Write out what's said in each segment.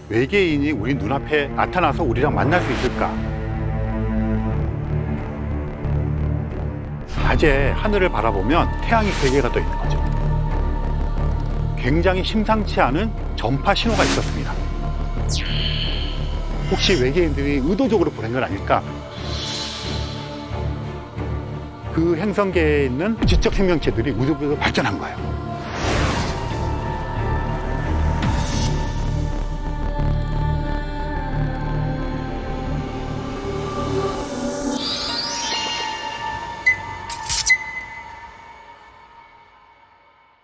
외계인이 우리 눈앞에 나타나서 우리랑 만날 수 있을까? 낮에 하늘을 바라보면 태양이 3개가 떠 있는 거죠. 굉장히 심상치 않은 전파 신호가 있었습니다. 혹시 외계인들이 의도적으로 보낸 건 아닐까? 그 행성계에 있는 지적 생명체들이 우주부에서 발전한 거예요.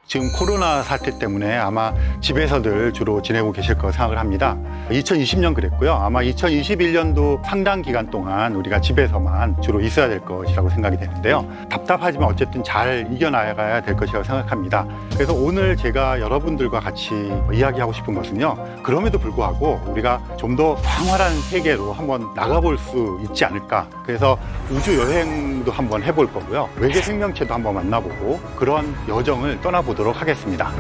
지금 코로나 사태 때문에 아마 집에서들 주로 지내고 계실 거 생각을 합니다. 2020년 그랬고요. 아마 2021년도 상당 기간 동안 우리가 집에서만 주로 있어야 될 것이라고 생각이 되는데요. 답답하지만 어쨌든 잘 이겨나가야 될 것이라고 생각합니다. 그래서 오늘 제가 여러분들과 같이 이야기하고 싶은 것은요. 그럼에도 불구하고 우리가 좀 더 광활한 세계로 한번 나가볼 수 있지 않을까. 그래서 우주 여행도 한번 해볼 거고요. 외계 생명체도 한번 만나보고 그런 여정을 떠나보도록 하겠습니다.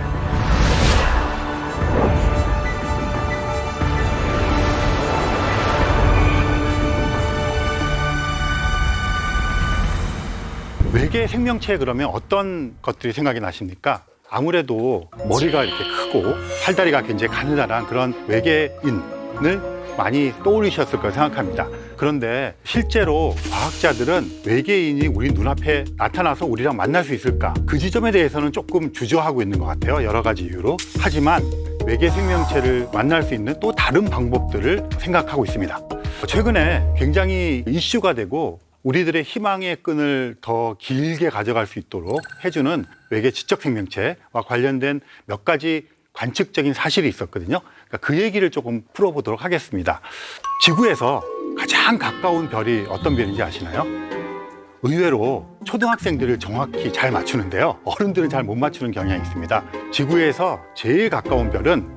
외계 생명체 그러면 어떤 것들이 생각이 나십니까? 아무래도 머리가 이렇게 크고 팔다리가 굉장히 가느다란 그런 외계인을 많이 떠올리셨을 거라 생각합니다. 그런데 실제로 과학자들은 외계인이 우리 눈앞에 나타나서 우리랑 만날 수 있을까? 그 지점에 대해서는 조금 주저하고 있는 것 같아요. 여러 가지 이유로. 하지만 외계 생명체를 만날 수 있는 또 다른 방법들을 생각하고 있습니다. 최근에 굉장히 이슈가 되고 우리들의 희망의 끈을 더 길게 가져갈 수 있도록 해주는 외계 지적 생명체와 관련된 몇 가지 관측적인 사실이 있었거든요. 그러니까 그 얘기를 조금 풀어보도록 하겠습니다. 지구에서 가장 가까운 별이 어떤 별인지 아시나요? 의외로 초등학생들을 정확히 잘 맞추는데요. 어른들은 잘 못 맞추는 경향이 있습니다. 지구에서 제일 가까운 별은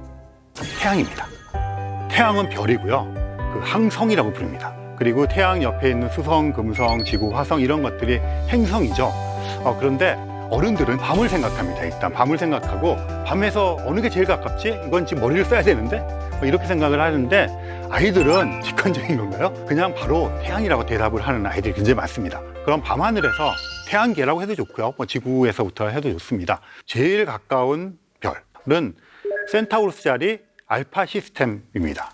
태양입니다. 태양은 별이고요. 그 항성이라고 부릅니다. 그리고 태양 옆에 있는 수성, 금성, 지구, 화성 이런 것들이 행성이죠. 그런데 어른들은 밤을 생각합니다. 일단 밤을 생각하고 밤에서 어느 게 제일 가깝지? 이건 지금 머리를 써야 되는데? 이렇게 생각을 하는데 아이들은 직관적인 건가요? 그냥 바로 태양이라고 대답을 하는 아이들이 굉장히 많습니다. 그럼 밤하늘에서 태양계라고 해도 좋고요. 지구에서부터 해도 좋습니다. 제일 가까운 별은 센타우루스 자리 알파 시스템입니다.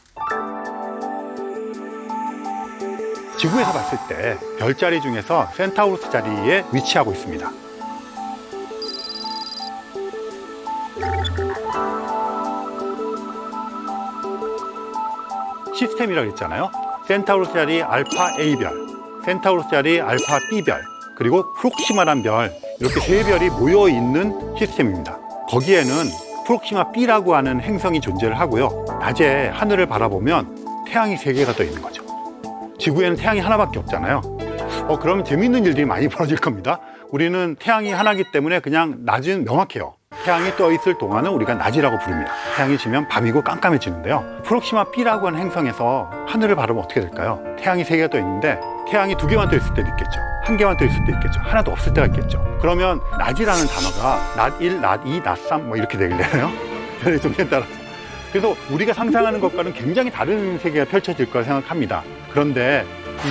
지구에서 봤을 때 별자리 중에서 센타우루스 자리에 위치하고 있습니다. 시스템이라고 했잖아요. 센타우루스 자리 알파 A별, 센타우루스 자리 알파 B별, 그리고 프록시마란 별, 이렇게 3별이 모여 있는 시스템입니다. 거기에는 프록시마 B라고 하는 행성이 존재를 하고요. 낮에 하늘을 바라보면 태양이 3개가 떠 있는 거죠. 지구에는 태양이 하나밖에 없잖아요. 그러면 재미있는 일들이 많이 벌어질 겁니다. 우리는 태양이 하나이기 때문에 그냥 낮은 명확해요. 태양이 떠 있을 동안은 우리가 낮이라고 부릅니다. 태양이 지면 밤이고 깜깜해지는데요. 프록시마 B라고 하는 행성에서 하늘을 바라보면 어떻게 될까요? 태양이 3개가 떠 있는데 태양이 2개만 떠 있을 때도 있겠죠. 1개만 떠 있을 때도 있겠죠. 하나도 없을 때가 있겠죠. 그러면 낮이라는 단어가 낮 1, 낮 2, 낮 3 이렇게 되길래요. 별의 종류에 따라서. 그래서 우리가 상상하는 것과는 굉장히 다른 세계가 펼쳐질 거라 생각합니다. 그런데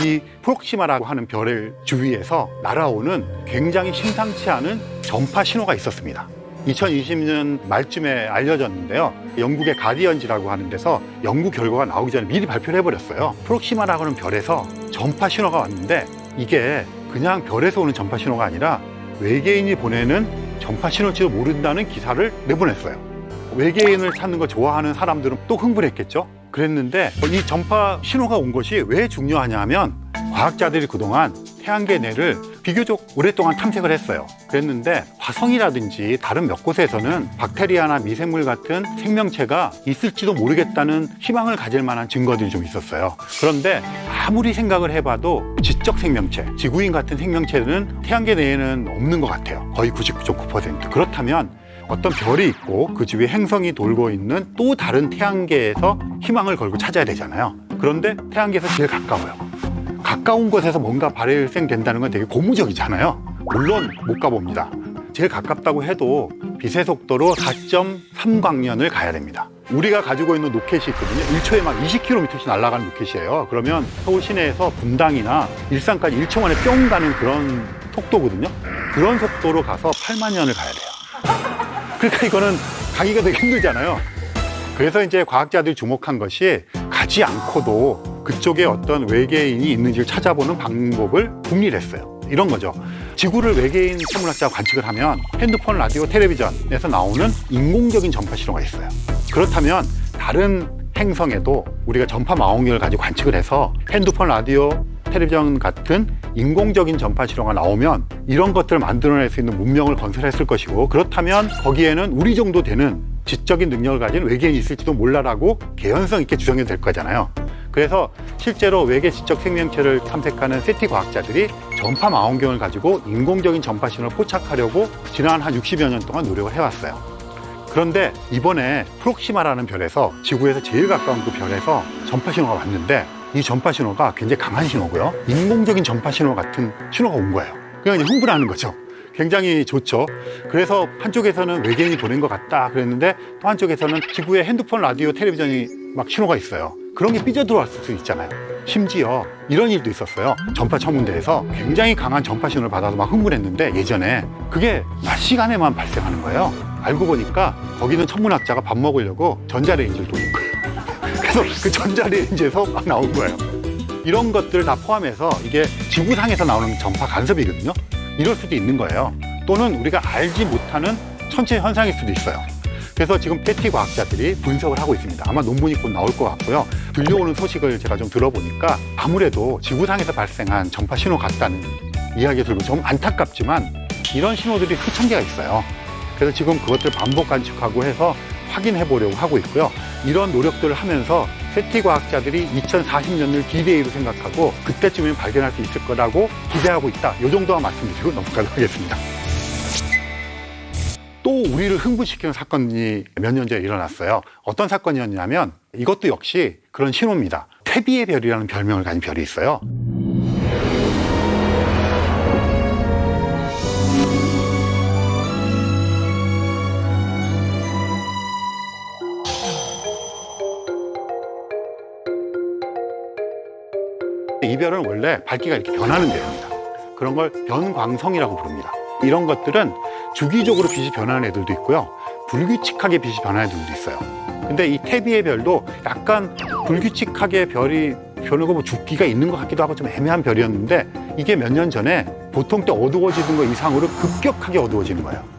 이 프록시마라고 하는 별의 주위에서 날아오는 굉장히 심상치 않은 전파 신호가 있었습니다. 2020년 말쯤에 알려졌는데요. 영국의 가디언지라고 하는 데서 연구 결과가 나오기 전에 미리 발표를 해버렸어요. 프록시마라고 하는 별에서 전파 신호가 왔는데 이게 그냥 별에서 오는 전파 신호가 아니라 외계인이 보내는 전파 신호일지도 모른다는 기사를 내보냈어요. 외계인을 찾는 거 좋아하는 사람들은 또 흥분했겠죠. 그랬는데 이 전파 신호가 온 것이 왜 중요하냐 하면 과학자들이 그동안 태양계 내를 비교적 오랫동안 탐색을 했어요. 그랬는데 화성이라든지 다른 몇 곳에서는 박테리아나 미생물 같은 생명체가 있을지도 모르겠다는 희망을 가질 만한 증거들이 좀 있었어요. 그런데 아무리 생각을 해봐도 지적 생명체, 지구인 같은 생명체는 태양계 내에는 없는 것 같아요. 거의 99.9%. 그렇다면 어떤 별이 있고 그 주위에 행성이 돌고 있는 또 다른 태양계에서 희망을 걸고 찾아야 되잖아요. 그런데 태양계에서 제일 가까워요. 가까운 곳에서 뭔가 발생된다는 건 되게 고무적이잖아요. 물론 못 가봅니다. 제일 가깝다고 해도 빛의 속도로 4.3광년을 가야 됩니다. 우리가 가지고 있는 로켓이 있거든요. 1초에 막 20km씩 날아가는 로켓이에요. 그러면 서울 시내에서 분당이나 일산까지 1초 만에 뿅 가는 그런 속도거든요. 그런 속도로 가서 8만 년을 가야 돼요. 그러니까 이거는 가기가 되게 힘들잖아요. 그래서 이제 과학자들이 주목한 것이 가지 않고도 그쪽에 어떤 외계인이 있는지를 찾아보는 방법을 궁리했어요. 이런 거죠. 지구를 외계인 천문학자가 관측을 하면 핸드폰, 라디오, 텔레비전에서 나오는 인공적인 전파 신호가 있어요. 그렇다면 다른 행성에도 우리가 전파 망원경을 가지고 관측을 해서 핸드폰, 라디오, 텔레비전 같은 인공적인 전파 신호가 나오면 이런 것들을 만들어낼 수 있는 문명을 건설했을 것이고, 그렇다면 거기에는 우리 정도 되는 지적인 능력을 가진 외계인이 있을지도 몰라라고 개연성 있게 주장이 될 거잖아요. 그래서 실제로 외계 지적 생명체를 탐색하는 세티 과학자들이 전파 망원경을 가지고 인공적인 전파 신호를 포착하려고 지난 한 60여 년 동안 노력을 해왔어요. 그런데 이번에 프록시마라는 별에서, 지구에서 제일 가까운 그 별에서 전파 신호가 왔는데, 이 전파 신호가 굉장히 강한 신호고요. 인공적인 전파 신호 같은 신호가 온 거예요. 그냥 흥분하는 거죠. 굉장히 좋죠. 그래서 한쪽에서는 외계인이 보낸 것 같다 그랬는데, 또 한쪽에서는 지구에 핸드폰, 라디오, 텔레비전이 막 신호가 있어요. 그런 게 삐져 들어왔을 수 있잖아요. 심지어 이런 일도 있었어요. 전파 천문대에서 굉장히 강한 전파 신호를 받아서 막 흥분했는데, 예전에 그게 낮 시간에만 발생하는 거예요. 알고 보니까 거기는 천문학자가 밥 먹으려고 전자레인지를 돌린 거예요. 그래서 그 전자레인지에서 막 나온 거예요. 이런 것들 다 포함해서 이게 지구상에서 나오는 전파 간섭이거든요. 이럴 수도 있는 거예요. 또는 우리가 알지 못하는 천체 현상일 수도 있어요. 그래서 지금 세티 과학자들이 분석을 하고 있습니다. 아마 논문이 곧 나올 것 같고요. 들려오는 소식을 제가 좀 들어보니까 아무래도 지구상에서 발생한 전파 신호 같다는 이야기가 들고, 좀 안타깝지만 이런 신호들이 수천 개가 있어요. 그래서 지금 그것들 반복 관측하고 해서 확인해 보려고 하고 있고요. 이런 노력들을 하면서 세티 과학자들이 2040년을 D-Day로 생각하고 그때쯤이면 발견할 수 있을 거라고 기대하고 있다. 이 정도만 말씀드리고 넘어가도록 하겠습니다. 또 우리를 흥분시키는 사건이 몇 년 전에 일어났어요. 어떤 사건이었냐면 이것도 역시 그런 신호입니다. 태비의 별이라는 별명을 가진 별이 있어요. 이 별은 원래 밝기가 이렇게 변하는 별입니다. 그런 걸 변광성이라고 부릅니다. 이런 것들은 주기적으로 빛이 변하는 애들도 있고요. 불규칙하게 빛이 변하는 애들도 있어요. 근데 이 태비의 별도 약간 불규칙하게 별이 변하고 뭐 죽기가 있는 것 같기도 하고 좀 애매한 별이었는데, 이게 몇 년 전에 보통 때 어두워지는 것 이상으로 급격하게 어두워지는 거예요.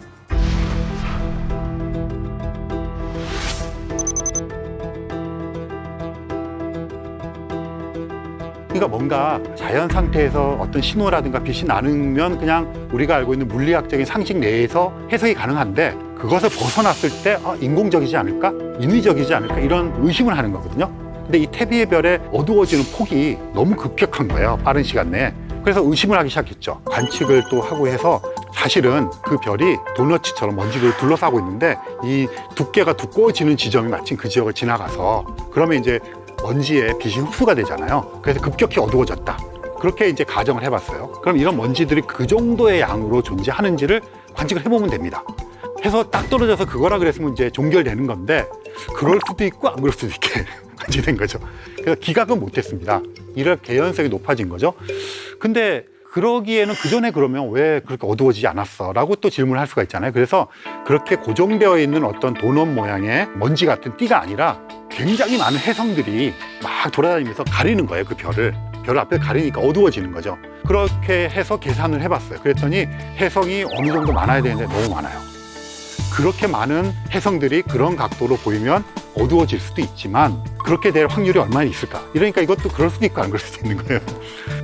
그러니까 뭔가 자연 상태에서 어떤 신호라든가 빛이 나면 그냥 우리가 알고 있는 물리학적인 상식 내에서 해석이 가능한데, 그것을 벗어났을 때 인공적이지 않을까? 인위적이지 않을까? 이런 의심을 하는 거거든요. 근데 이 태비의 별의 어두워지는 폭이 너무 급격한 거예요. 빠른 시간 내에. 그래서 의심을 하기 시작했죠. 관측을 또 하고 해서 사실은 그 별이 도너츠처럼 먼지를 둘러싸고 있는데, 이 두께가 두꺼워지는 지점이 마침 그 지역을 지나가서, 그러면 이제 먼지에 빛이 흡수가 되잖아요. 그래서 급격히 어두워졌다. 그렇게 이제 가정을 해봤어요. 그럼 이런 먼지들이 그 정도의 양으로 존재하는지를 관측을 해보면 됩니다. 해서 딱 떨어져서 그거라 그랬으면 이제 종결되는 건데, 그럴 수도 있고 안 그럴 수도 있게 관측된 거죠. 그래서 기각은 못했습니다. 이럴 개연성이 높아진 거죠. 근데 그러기에는 그 전에 그러면 왜 그렇게 어두워지지 않았어? 라고 또 질문을 할 수가 있잖아요. 그래서 그렇게 고정되어 있는 어떤 도넛 모양의 먼지 같은 띠가 아니라 굉장히 많은 해성들이 막 돌아다니면서 가리는 거예요. 그 별을. 별 앞에 가리니까 어두워지는 거죠. 그렇게 해서 계산을 해봤어요. 그랬더니 해성이 어느 정도 많아야 되는데 너무 많아요. 그렇게 많은 해성들이 그런 각도로 보이면 어두워질 수도 있지만 그렇게 될 확률이 얼마나 있을까? 이러니까 이것도 그럴 수도 있고 안 그럴 수도 있는 거예요.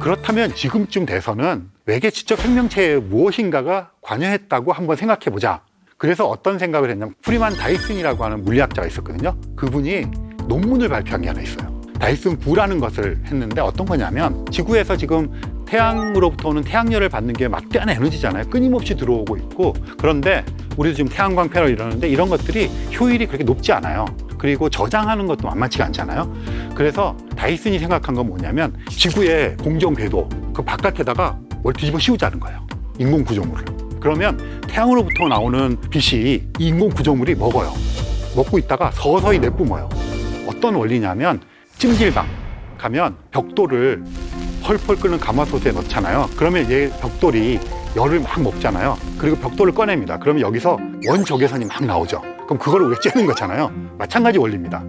그렇다면 지금쯤 돼서는 외계 지적 생명체에 무엇인가가 관여했다고 한번 생각해 보자. 그래서 어떤 생각을 했냐면, 프리만 다이슨이라고 하는 물리학자가 있었거든요. 그분이 논문을 발표한 게 하나 있어요. 다이슨 부라는 것을 했는데, 어떤 거냐면 지구에서 지금 태양으로부터 오는 태양열을 받는 게 막대한 에너지잖아요. 끊임없이 들어오고 있고, 그런데 우리도 지금 태양광 패널 이러는데 이런 것들이 효율이 그렇게 높지 않아요. 그리고 저장하는 것도 만만치가 않잖아요. 그래서 다이슨이 생각한 건 뭐냐면, 지구의 공정 궤도 그 바깥에다가 뭘 뒤집어 씌우자는 거예요. 인공 구조물을. 그러면 태양으로부터 나오는 빛이 이 인공 구조물이 먹어요. 먹고 있다가 서서히 내뿜어요. 어떤 원리냐면 찜질방 가면 벽돌을 펄펄 끓는 가마솥에 넣잖아요. 그러면 얘 벽돌이 열을 막 먹잖아요. 그리고 벽돌을 꺼냅니다. 그러면 여기서 원적외선이 막 나오죠. 그럼 그걸 우리가 쬐는 거잖아요. 마찬가지 원리입니다.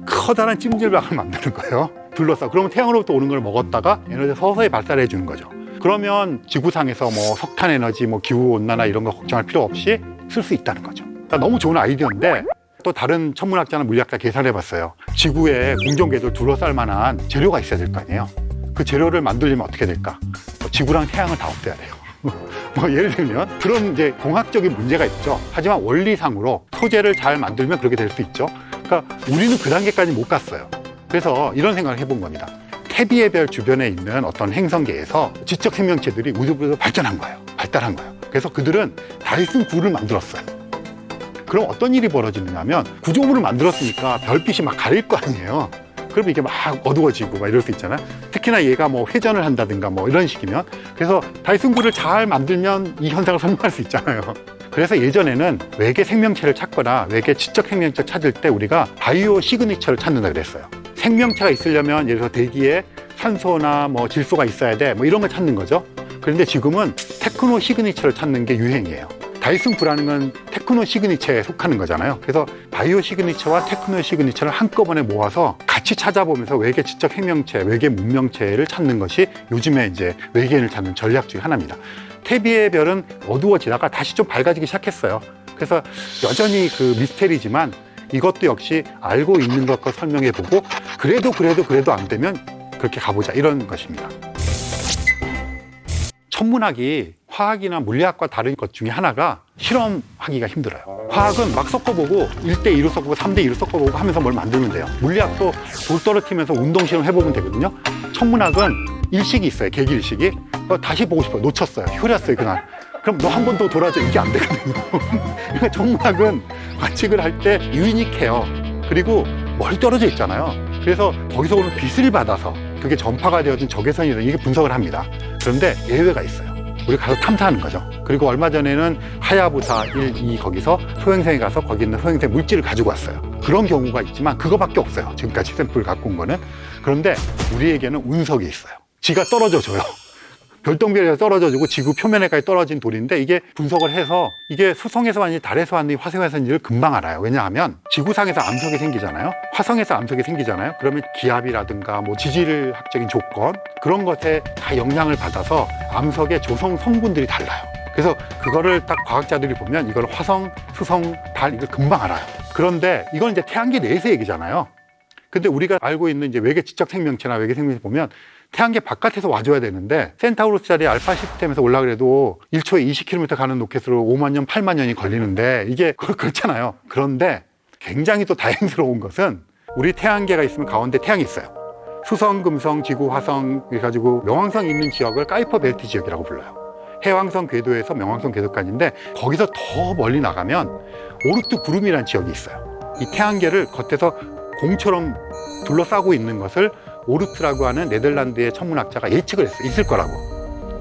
커다란 찜질방을 만드는 거예요. 둘러싸고. 그러면 태양으로부터 오는 걸 먹었다가 에너지를 서서히 발산해 주는 거죠. 그러면 지구상에서 뭐 석탄 에너지, 뭐 기후 온난화 이런 거 걱정할 필요 없이 쓸 수 있다는 거죠. 그러니까 너무 좋은 아이디어인데 또 다른 천문학자나 물리학자 계산해 봤어요. 지구에 공정 궤도를 둘러쌀 만한 재료가 있어야 될 거 아니에요. 그 재료를 만들려면 어떻게 될까? 지구랑 태양을 다 없애야 돼요. 뭐 예를 들면 그런 이제 공학적인 문제가 있죠. 하지만 원리상으로 소재를 잘 만들면 그렇게 될 수 있죠. 그러니까 우리는 그 단계까지 못 갔어요. 그래서 이런 생각을 해본 겁니다. 태비의 별 주변에 있는 어떤 행성계에서 지적 생명체들이 우주부에서 발전한 거예요. 발달한 거예요. 그래서 그들은 다이슨 굴을 만들었어요. 그럼 어떤 일이 벌어지느냐면 구조물을 만들었으니까 별빛이 막 가릴 거 아니에요. 그럼 이게 막 어두워지고 막 이럴 수 있잖아요. 특히나 얘가 뭐 회전을 한다든가 뭐 이런 식이면. 그래서 다이슨 굴을 잘 만들면 이 현상을 설명할 수 있잖아요. 그래서 예전에는 외계 생명체를 찾거나 외계 지적 생명체를 찾을 때 우리가 바이오 시그니처를 찾는다 그랬어요. 생명체가 있으려면 예를 들어서 대기에 산소나 뭐 질소가 있어야 돼 뭐 이런 걸 찾는 거죠. 그런데 지금은 테크노 시그니처를 찾는 게 유행이에요. 다이슨 굴라는 건 테크노 시그니처에 속하는 거잖아요. 그래서 바이오 시그니처와 테크노 시그니처를 한꺼번에 모아서 같이 찾아보면서 외계 지적 생명체, 외계 문명체를 찾는 것이 요즘에 이제 외계인을 찾는 전략 중에 하나입니다. 태비의 별은 어두워지다가 다시 좀 밝아지기 시작했어요. 그래서 여전히 그 미스테리지만 이것도 역시 알고 있는 것과 설명해보고 그래도 안 되면 그렇게 가보자 이런 것입니다. 천문학이 화학이나 물리학과 다른 것 중에 하나가 실험하기가 힘들어요. 화학은 막 섞어보고 1대2로 섞어보고 3대2로 섞어보고 하면서 뭘 만들면 돼요. 물리학도 돌 떨어뜨리면서 운동실험 해보면 되거든요. 천문학은 일식이 있어요. 계기일식이. 다시 보고 싶어요. 놓쳤어요. 효렸어요 그날. 그럼 너 한 번 더 돌아줘. 이게 안 되거든요. 그러니까 천문학은 관측을 할 때 유니크해요. 그리고 멀리 떨어져 있잖아요. 그래서 거기서 오는 빛을 받아서 그게 전파가 되어진 적외선이든 이게 분석을 합니다. 그런데 예외가 있어요. 우리 가서 탐사하는 거죠. 그리고 얼마 전에는 하야부사 1, 2 거기서 소행성에 가서 거기 있는 소행성 물질을 가지고 왔어요. 그런 경우가 있지만 그거밖에 없어요. 지금까지 샘플을 갖고 온 거는. 그런데 우리에게는 운석이 있어요. 지가 떨어져 줘요. 별똥별에서 떨어져주고 지구 표면에까지 떨어진 돌인데 이게 분석을 해서 이게 수성에서 왔는지 달에서 왔는지 화성에서 왔는지를 금방 알아요. 왜냐하면 지구상에서 암석이 생기잖아요. 화성에서 암석이 생기잖아요. 그러면 기압이라든가 뭐 지질학적인 조건 그런 것에 다 영향을 받아서 암석의 조성 성분들이 달라요. 그래서 그거를 딱 과학자들이 보면 이걸 화성, 수성, 달 이걸 금방 알아요. 그런데 이건 이제 태양계 내에서 얘기잖아요. 근데 우리가 알고 있는 이제 외계 지적 생명체나 외계 생명체 보면 태양계 바깥에서 와줘야 되는데 센타우루스짜리 알파 시스템에서 올라그래도 1초에 20km 가는 로켓으로 5만 년, 8만 년이 걸리는데 이게 그렇잖아요. 그런데 굉장히 또 다행스러운 것은 우리 태양계가 있으면 가운데 태양이 있어요. 수성, 금성, 지구, 화성 그래가지고 명왕성이 있는 지역을 카이퍼 벨트 지역이라고 불러요. 해왕성 궤도에서 명왕성 궤도까지인데 거기서 더 멀리 나가면 오르트 구름이라는 지역이 있어요. 이 태양계를 겉에서 공처럼 둘러싸고 있는 것을 오르트라고 하는 네덜란드의 천문학자가 예측을 했어요. 있을 거라고.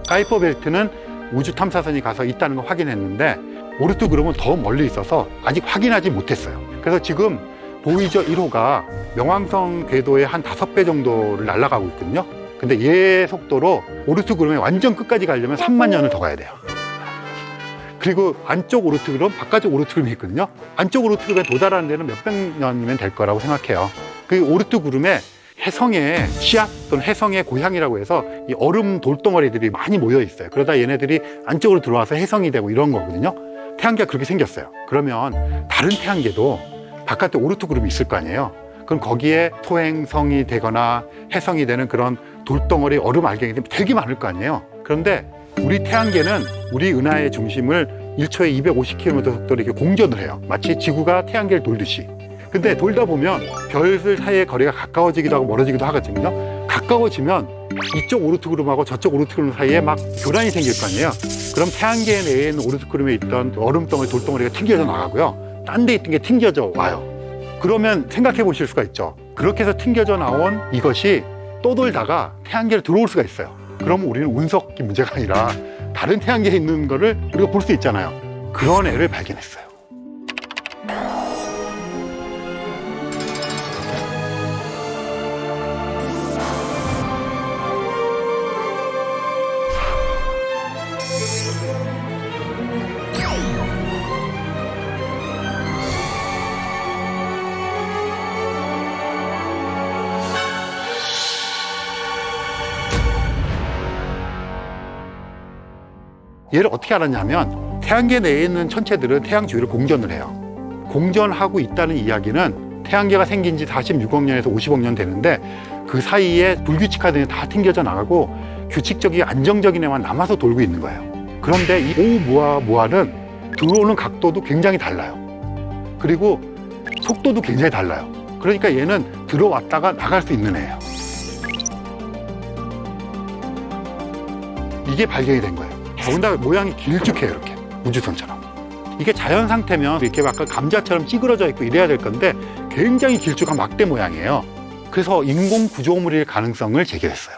카이퍼 벨트는 우주 탐사선이 가서 있다는 걸 확인했는데 오르트 그룹은 더 멀리 있어서 아직 확인하지 못했어요. 그래서 지금 보이저 1호가 명왕성 궤도의 한 5배 정도를 날아가고 있거든요. 근데 얘 속도로 오르트 그룹의 완전 끝까지 가려면 3만 년을 더 가야 돼요. 그리고 안쪽 오르트 그룹, 바깥쪽 오르트 그룹이 있거든요. 안쪽 오르트 그룹에 도달하는 데는 몇백 년이면 될 거라고 생각해요. 그 오르트 그룹에 해성의 씨앗 또는 해성의 고향이라고 해서 이 얼음 돌덩어리들이 많이 모여 있어요. 그러다 얘네들이 안쪽으로 들어와서 해성이 되고 이런 거거든요. 태양계가 그렇게 생겼어요. 그러면 다른 태양계도 바깥에 오르트 그룹이 있을 거 아니에요. 그럼 거기에 토행성이 되거나 해성이 되는 그런 돌덩어리 얼음 알갱이들이 되게 많을 거 아니에요. 그런데 우리 태양계는 우리 은하의 중심을 1초에 250km 속도로 이렇게 공전을 해요. 마치 지구가 태양계를 돌듯이. 근데 돌다 보면 별들 사이의 거리가 가까워지기도 하고 멀어지기도 하거든요. 가까워지면 이쪽 오르트 그룹하고 저쪽 오르트 그룹 사이에 막 교란이 생길 거 아니에요. 그럼 태양계 내에 있는 오르트 그룹에 있던 얼음덩어리, 돌덩어리가 튕겨져 나가고요. 딴 데 있던 게 튕겨져 와요. 그러면 생각해 보실 수가 있죠. 그렇게 해서 튕겨져 나온 이것이 또 돌다가 태양계로 들어올 수가 있어요. 그러면 우리는 운석이 문제가 아니라 다른 태양계에 있는 거를 우리가 볼 수 있잖아요. 그런 애를 발견했어요. 얘를 어떻게 알았냐면 태양계 내에 있는 천체들은 태양 주위를 공전을 해요. 공전하고 있다는 이야기는 태양계가 생긴 지 46억 년에서 50억 년 되는데 그 사이에 불규칙하던 게 다 튕겨져 나가고 규칙적이고 안정적인 애만 남아서 돌고 있는 거예요. 그런데 이 오umu아무아는 들어오는 각도도 굉장히 달라요. 그리고 속도도 굉장히 달라요. 그러니까 얘는 들어왔다가 나갈 수 있는 애예요. 이게 발견이 된 거예요. 더군다나 모양이 길쭉해요. 이렇게 우주선처럼. 이게 자연 상태면 이렇게 막 감자처럼 찌그러져 있고 이래야 될 건데 굉장히 길쭉한 막대 모양이에요. 그래서 인공 구조물일 가능성을 제기했어요.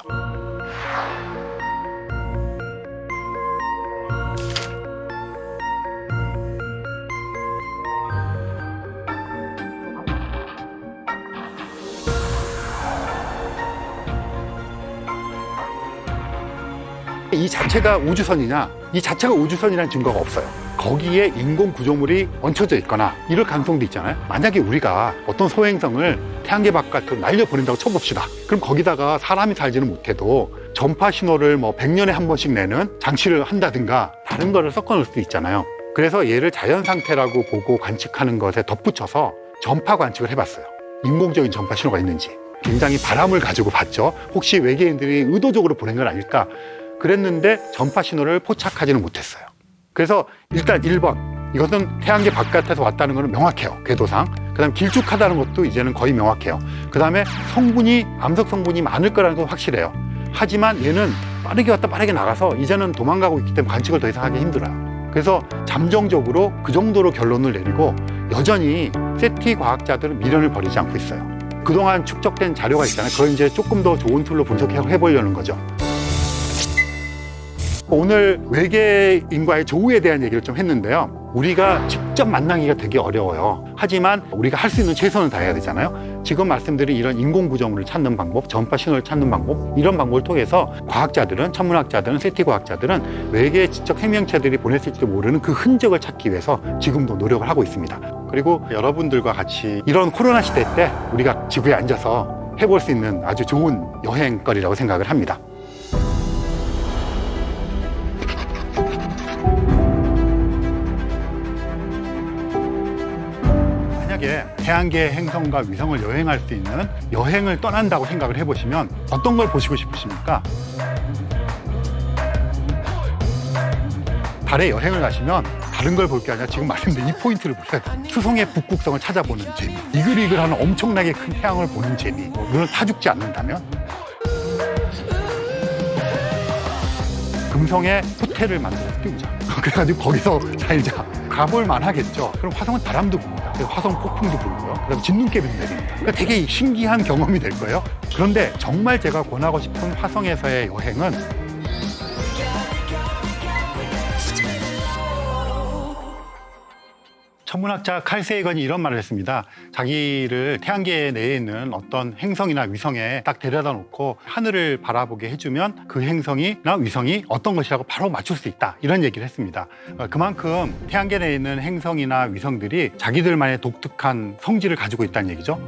이 자체가 우주선이냐? 이 자체가 우주선이라는 증거가 없어요. 거기에 인공 구조물이 얹혀져 있거나 이럴 가능성도 있잖아요. 만약에 우리가 어떤 소행성을 태양계 바깥으로 날려보낸다고 쳐봅시다. 그럼 거기다가 사람이 살지는 못해도 전파 신호를 뭐 100년에 한 번씩 내는 장치를 한다든가 다른 거를 섞어 놓을 수도 있잖아요. 그래서 얘를 자연 상태라고 보고 관측하는 것에 덧붙여서 전파 관측을 해봤어요. 인공적인 전파 신호가 있는지. 굉장히 바람을 가지고 봤죠. 혹시 외계인들이 의도적으로 보낸 건 아닐까? 그랬는데 전파 신호를 포착하지는 못했어요. 그래서 일단 1번, 이것은 태양계 바깥에서 왔다는 것은 명확해요. 궤도상. 그 다음에 길쭉하다는 것도 이제는 거의 명확해요. 그 다음에 성분이, 암석 성분이 많을 거라는 건 확실해요. 하지만 얘는 빠르게 왔다 빠르게 나가서 이제는 도망가고 있기 때문에 관측을 더 이상 하기 힘들어요. 그래서 잠정적으로 그 정도로 결론을 내리고 여전히 세티 과학자들은 미련을 버리지 않고 있어요. 그동안 축적된 자료가 있잖아요. 그걸 이제 조금 더 좋은 툴로 분석해보려는 거죠. 오늘 외계인과의 조우에 대한 얘기를 좀 했는데요. 우리가 직접 만나기가 되게 어려워요. 하지만 우리가 할 수 있는 최선을 다해야 되잖아요. 지금 말씀드린 이런 인공구조물을 찾는 방법, 전파 신호를 찾는 방법, 이런 방법을 통해서 과학자들은, 천문학자들은, 세티 과학자들은 외계 지적 생명체들이 보냈을지도 모르는 그 흔적을 찾기 위해서 지금도 노력을 하고 있습니다. 그리고 여러분들과 같이 이런 코로나 시대 때 우리가 지구에 앉아서 해볼 수 있는 아주 좋은 여행거리라고 생각을 합니다. 만약에 태양계 행성과 위성을 여행할 수 있는 여행을 떠난다고 생각을 해보시면 어떤 걸 보시고 싶으십니까? 달에 여행을 가시면 다른 걸 볼 게 아니라 지금 말씀드린 이 포인트를 보셔야 돼요. 수성의 북극성을 찾아보는 재미, 이글이글하는 엄청나게 큰 태양을 보는 재미, 눈을 타죽지 않는다면 금성에 호텔을 만들어서 띄우자. 그래가지고 거기서 살자. 가볼 만하겠죠. 그럼 화성은 바람도 붑니다. 화성 폭풍도 불고요. 그다음 진눈깨비도 내립니다. 그러니까 되게 신기한 경험이 될 거예요. 그런데 정말 제가 권하고 싶은 화성에서의 여행은 천문학자 칼 세이건이 이런 말을 했습니다. 자기를 태양계 내에 있는 어떤 행성이나 위성에 딱 데려다 놓고 하늘을 바라보게 해주면 그 행성이나 위성이 어떤 것이라고 바로 맞출 수 있다. 이런 얘기를 했습니다. 그만큼 태양계 내에 있는 행성이나 위성들이 자기들만의 독특한 성질을 가지고 있다는 얘기죠.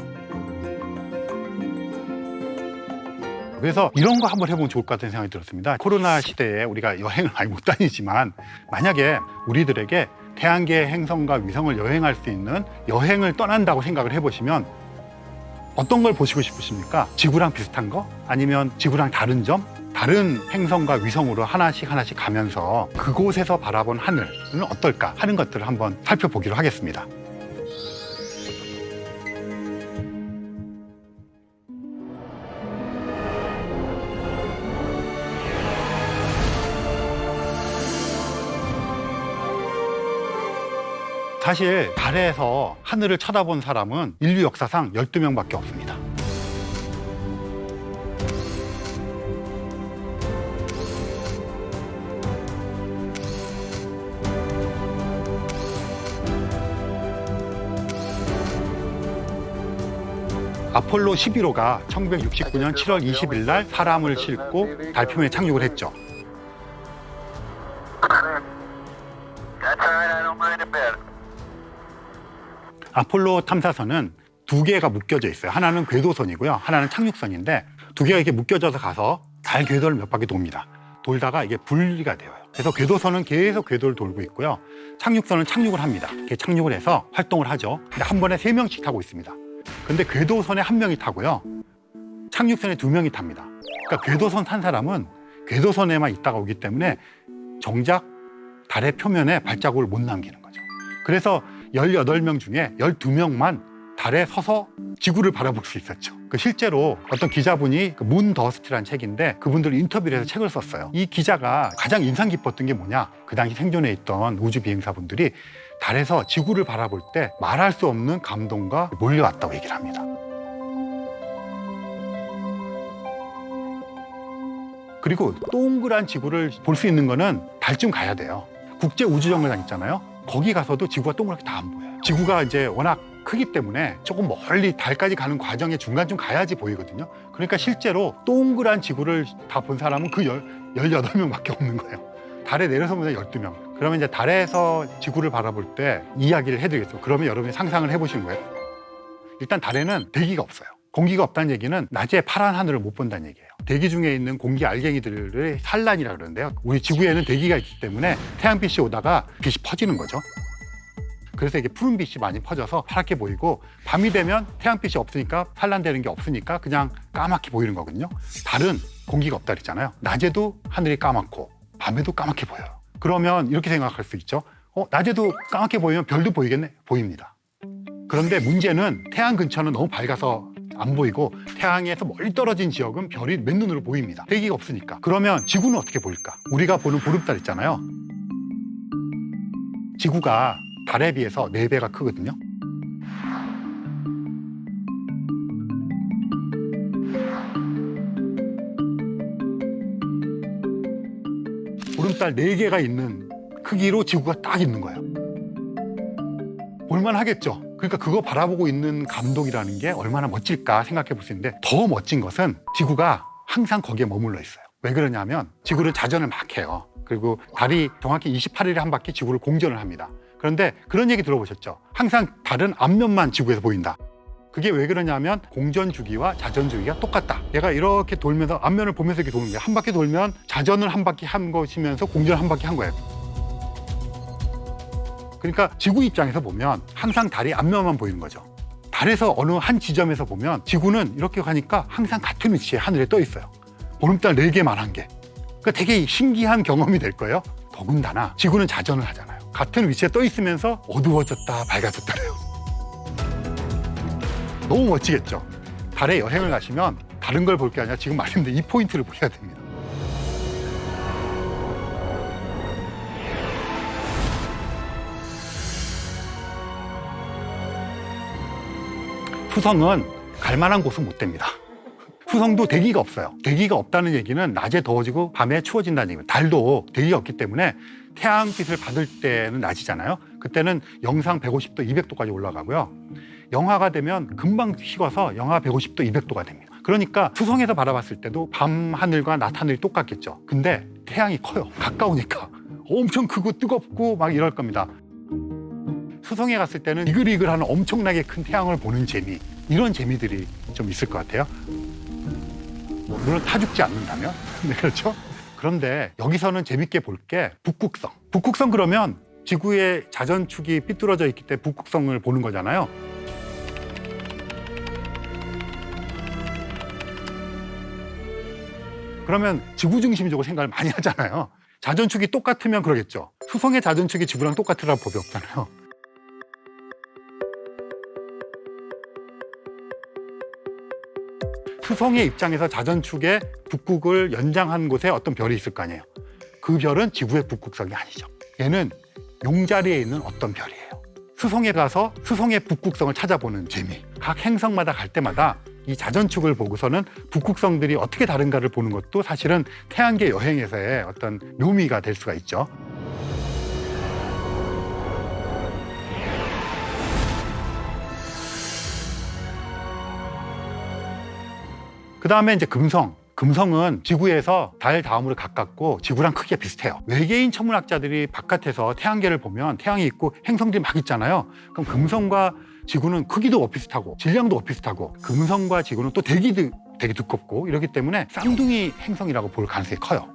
그래서 이런 거 한번 해보면 좋을 것 같다는 생각이 들었습니다. 코로나 시대에 우리가 여행을 많이 못 다니지만 만약에 우리들에게 태양계 행성과 위성을 여행할 수 있는 여행을 떠난다고 생각을 해보시면 어떤 걸 보시고 싶으십니까? 지구랑 비슷한 거? 아니면 지구랑 다른 점? 다른 행성과 위성으로 하나씩 가면서 그곳에서 바라본 하늘은 어떨까 하는 것들을 한번 살펴보기로 하겠습니다. 사실 달에서 하늘을 쳐다본 사람은 인류 역사상 12명밖에 없습니다. 아폴로 11호가 1969년 7월 20일 날 사람을 싣고 달표면에 착륙을 했죠. 아폴로 탐사선은 두 개가 묶여져 있어요. 하나는 궤도선이고요. 하나는 착륙선인데 두 개가 이렇게 묶여져서 가서 달 궤도를 몇 바퀴 돕니다. 돌다가 이게 분리가 돼요. 그래서 궤도선은 계속 궤도를 돌고 있고요. 착륙선은 착륙을 합니다. 이렇게 착륙을 해서 활동을 하죠. 근데 한 번에 3명씩 타고 있습니다. 근데 궤도선에 1명이 타고요. 착륙선에 2명이 탑니다. 그러니까 궤도선 탄 사람은 궤도선에만 있다가 오기 때문에 정작 달의 표면에 발자국을 못 남기는 거죠. 그래서 18명 중에 12명만 달에 서서 지구를 바라볼 수 있었죠. 실제로 어떤 기자분이 문 더스트라는 책인데 그분들 인터뷰를 해서 책을 썼어요. 이 기자가 가장 인상 깊었던 게 뭐냐, 그 당시 생존해 있던 우주 비행사분들이 달에서 지구를 바라볼 때 말할 수 없는 감동과 몰려왔다고 얘기를 합니다. 그리고 동그란 지구를 볼 수 있는 거는 달쯤 가야 돼요. 국제우주정거장 있잖아요. 거기 가서도 지구가 동그랗게 다 안 보여요. 지구가 이제 워낙 크기 때문에 조금 멀리 달까지 가는 과정에 중간쯤 가야지 보이거든요. 그러니까 실제로 동그란 지구를 다 본 사람은 그 18명밖에 없는 거예요. 달에 내려서 보면 12명. 그러면 이제 달에서 지구를 바라볼 때 이야기를 해드리겠습니다. 그러면 여러분이 상상을 해보시는 거예요. 일단 달에는 대기가 없어요. 공기가 없다는 얘기는 낮에 파란 하늘을 못 본다는 얘기예요. 대기 중에 있는 공기 알갱이들의 산란이라고 그러는데요. 우리 지구에는 대기가 있기 때문에 태양빛이 오다가 빛이 퍼지는 거죠. 그래서 이게 푸른빛이 많이 퍼져서 파랗게 보이고, 밤이 되면 태양빛이 없으니까 산란되는 게 없으니까 그냥 까맣게 보이는 거거든요. 달은 공기가 없다 그랬잖아요. 낮에도 하늘이 까맣고 밤에도 까맣게 보여요. 그러면 이렇게 생각할 수 있죠. 낮에도 까맣게 보이면 별도 보이겠네? 보입니다. 그런데 문제는 태양 근처는 너무 밝아서 안 보이고 태양에서 멀리 떨어진 지역은 별이 맨눈으로 보입니다. 대기가 없으니까. 그러면 지구는 어떻게 보일까? 우리가 보는 보름달 있잖아요. 지구가 달에 비해서 4배가 크거든요. 보름달 4개가 있는 크기로 지구가 딱 있는 거예요. 볼만 하겠죠. 그러니까 그거 바라보고 있는 감독이라는 게 얼마나 멋질까 생각해 볼 수 있는데, 더 멋진 것은 지구가 항상 거기에 머물러 있어요. 왜 그러냐면 지구는 자전을 막 해요. 그리고 달이 정확히 28일에 한 바퀴 지구를 공전을 합니다. 그런데 그런 얘기 들어보셨죠? 항상 달은 앞면만 지구에서 보인다. 그게 왜 그러냐면 공전 주기와 자전 주기가 똑같다. 얘가 이렇게 돌면서 앞면을 보면서 이렇게 도는 거예요. 한 바퀴 돌면 자전을 한 바퀴 한 것이면서 공전을 한 바퀴 한 거예요. 그러니까 지구 입장에서 보면 항상 달이 앞면만 보이는 거죠. 달에서 어느 한 지점에서 보면 지구는 이렇게 가니까 항상 같은 위치에 하늘에 떠 있어요. 보름달 4개만한 게. 그러니까 되게 신기한 경험이 될 거예요. 더군다나 지구는 자전을 하잖아요. 같은 위치에 떠 있으면서 어두워졌다 밝아졌다 그래요. 너무 멋지겠죠? 달에 여행을 가시면 다른 걸 볼 게 아니라 지금 말씀드린 이 포인트를 보셔야 됩니다. 수성은 갈 만한 곳은 못 됩니다. 수성도 대기가 없어요. 대기가 없다는 얘기는 낮에 더워지고 밤에 추워진다는 얘기입니다. 달도 대기가 없기 때문에 태양빛을 받을 때는 낮이잖아요. 그때는 영상 150도, 200도까지 올라가고요. 영하가 되면 금방 식어서 영하 150도, 200도가 됩니다. 그러니까 수성에서 바라봤을 때도 밤 하늘과 낮 하늘이 똑같겠죠. 근데 태양이 커요. 가까우니까 엄청 크고 뜨겁고 막 이럴 겁니다. 수성에 갔을 때는 이글이글하는 엄청나게 큰 태양을 보는 재미, 이런 재미들이 좀 있을 것 같아요. 물론 타 죽지 않는다면. 네, 그렇죠? 그런데 여기서는 재밌게 볼 게 북극성. 북극성 그러면 지구의 자전축이 삐뚤어져 있기 때문에 북극성을 보는 거잖아요. 그러면 지구 중심적으로 생각을 많이 하잖아요. 자전축이 똑같으면 그러겠죠. 수성의 자전축이 지구랑 똑같으라는 법이 없잖아요. 수성의 입장에서 자전축에 북극을 연장한 곳에 어떤 별이 있을 거 아니에요. 그 별은 지구의 북극성이 아니죠. 얘는 용자리에 있는 어떤 별이에요. 수성에 가서 수성의 북극성을 찾아보는 재미. 각 행성마다 갈 때마다 이 자전축을 보고서는 북극성들이 어떻게 다른가를 보는 것도 사실은 태양계 여행에서의 어떤 묘미가 될 수가 있죠. 그 다음에 이제 금성. 금성은 지구에서 달 다음으로 가깝고 지구랑 크기가 비슷해요. 외계인 천문학자들이 바깥에서 태양계를 보면 태양이 있고 행성들이 막 있잖아요. 그럼 금성과 지구는 크기도 비슷하고 질량도 비슷하고, 금성과 지구는 또 대기도 되게 두껍고 이렇기 때문에 쌍둥이 행성이라고 볼 가능성이 커요.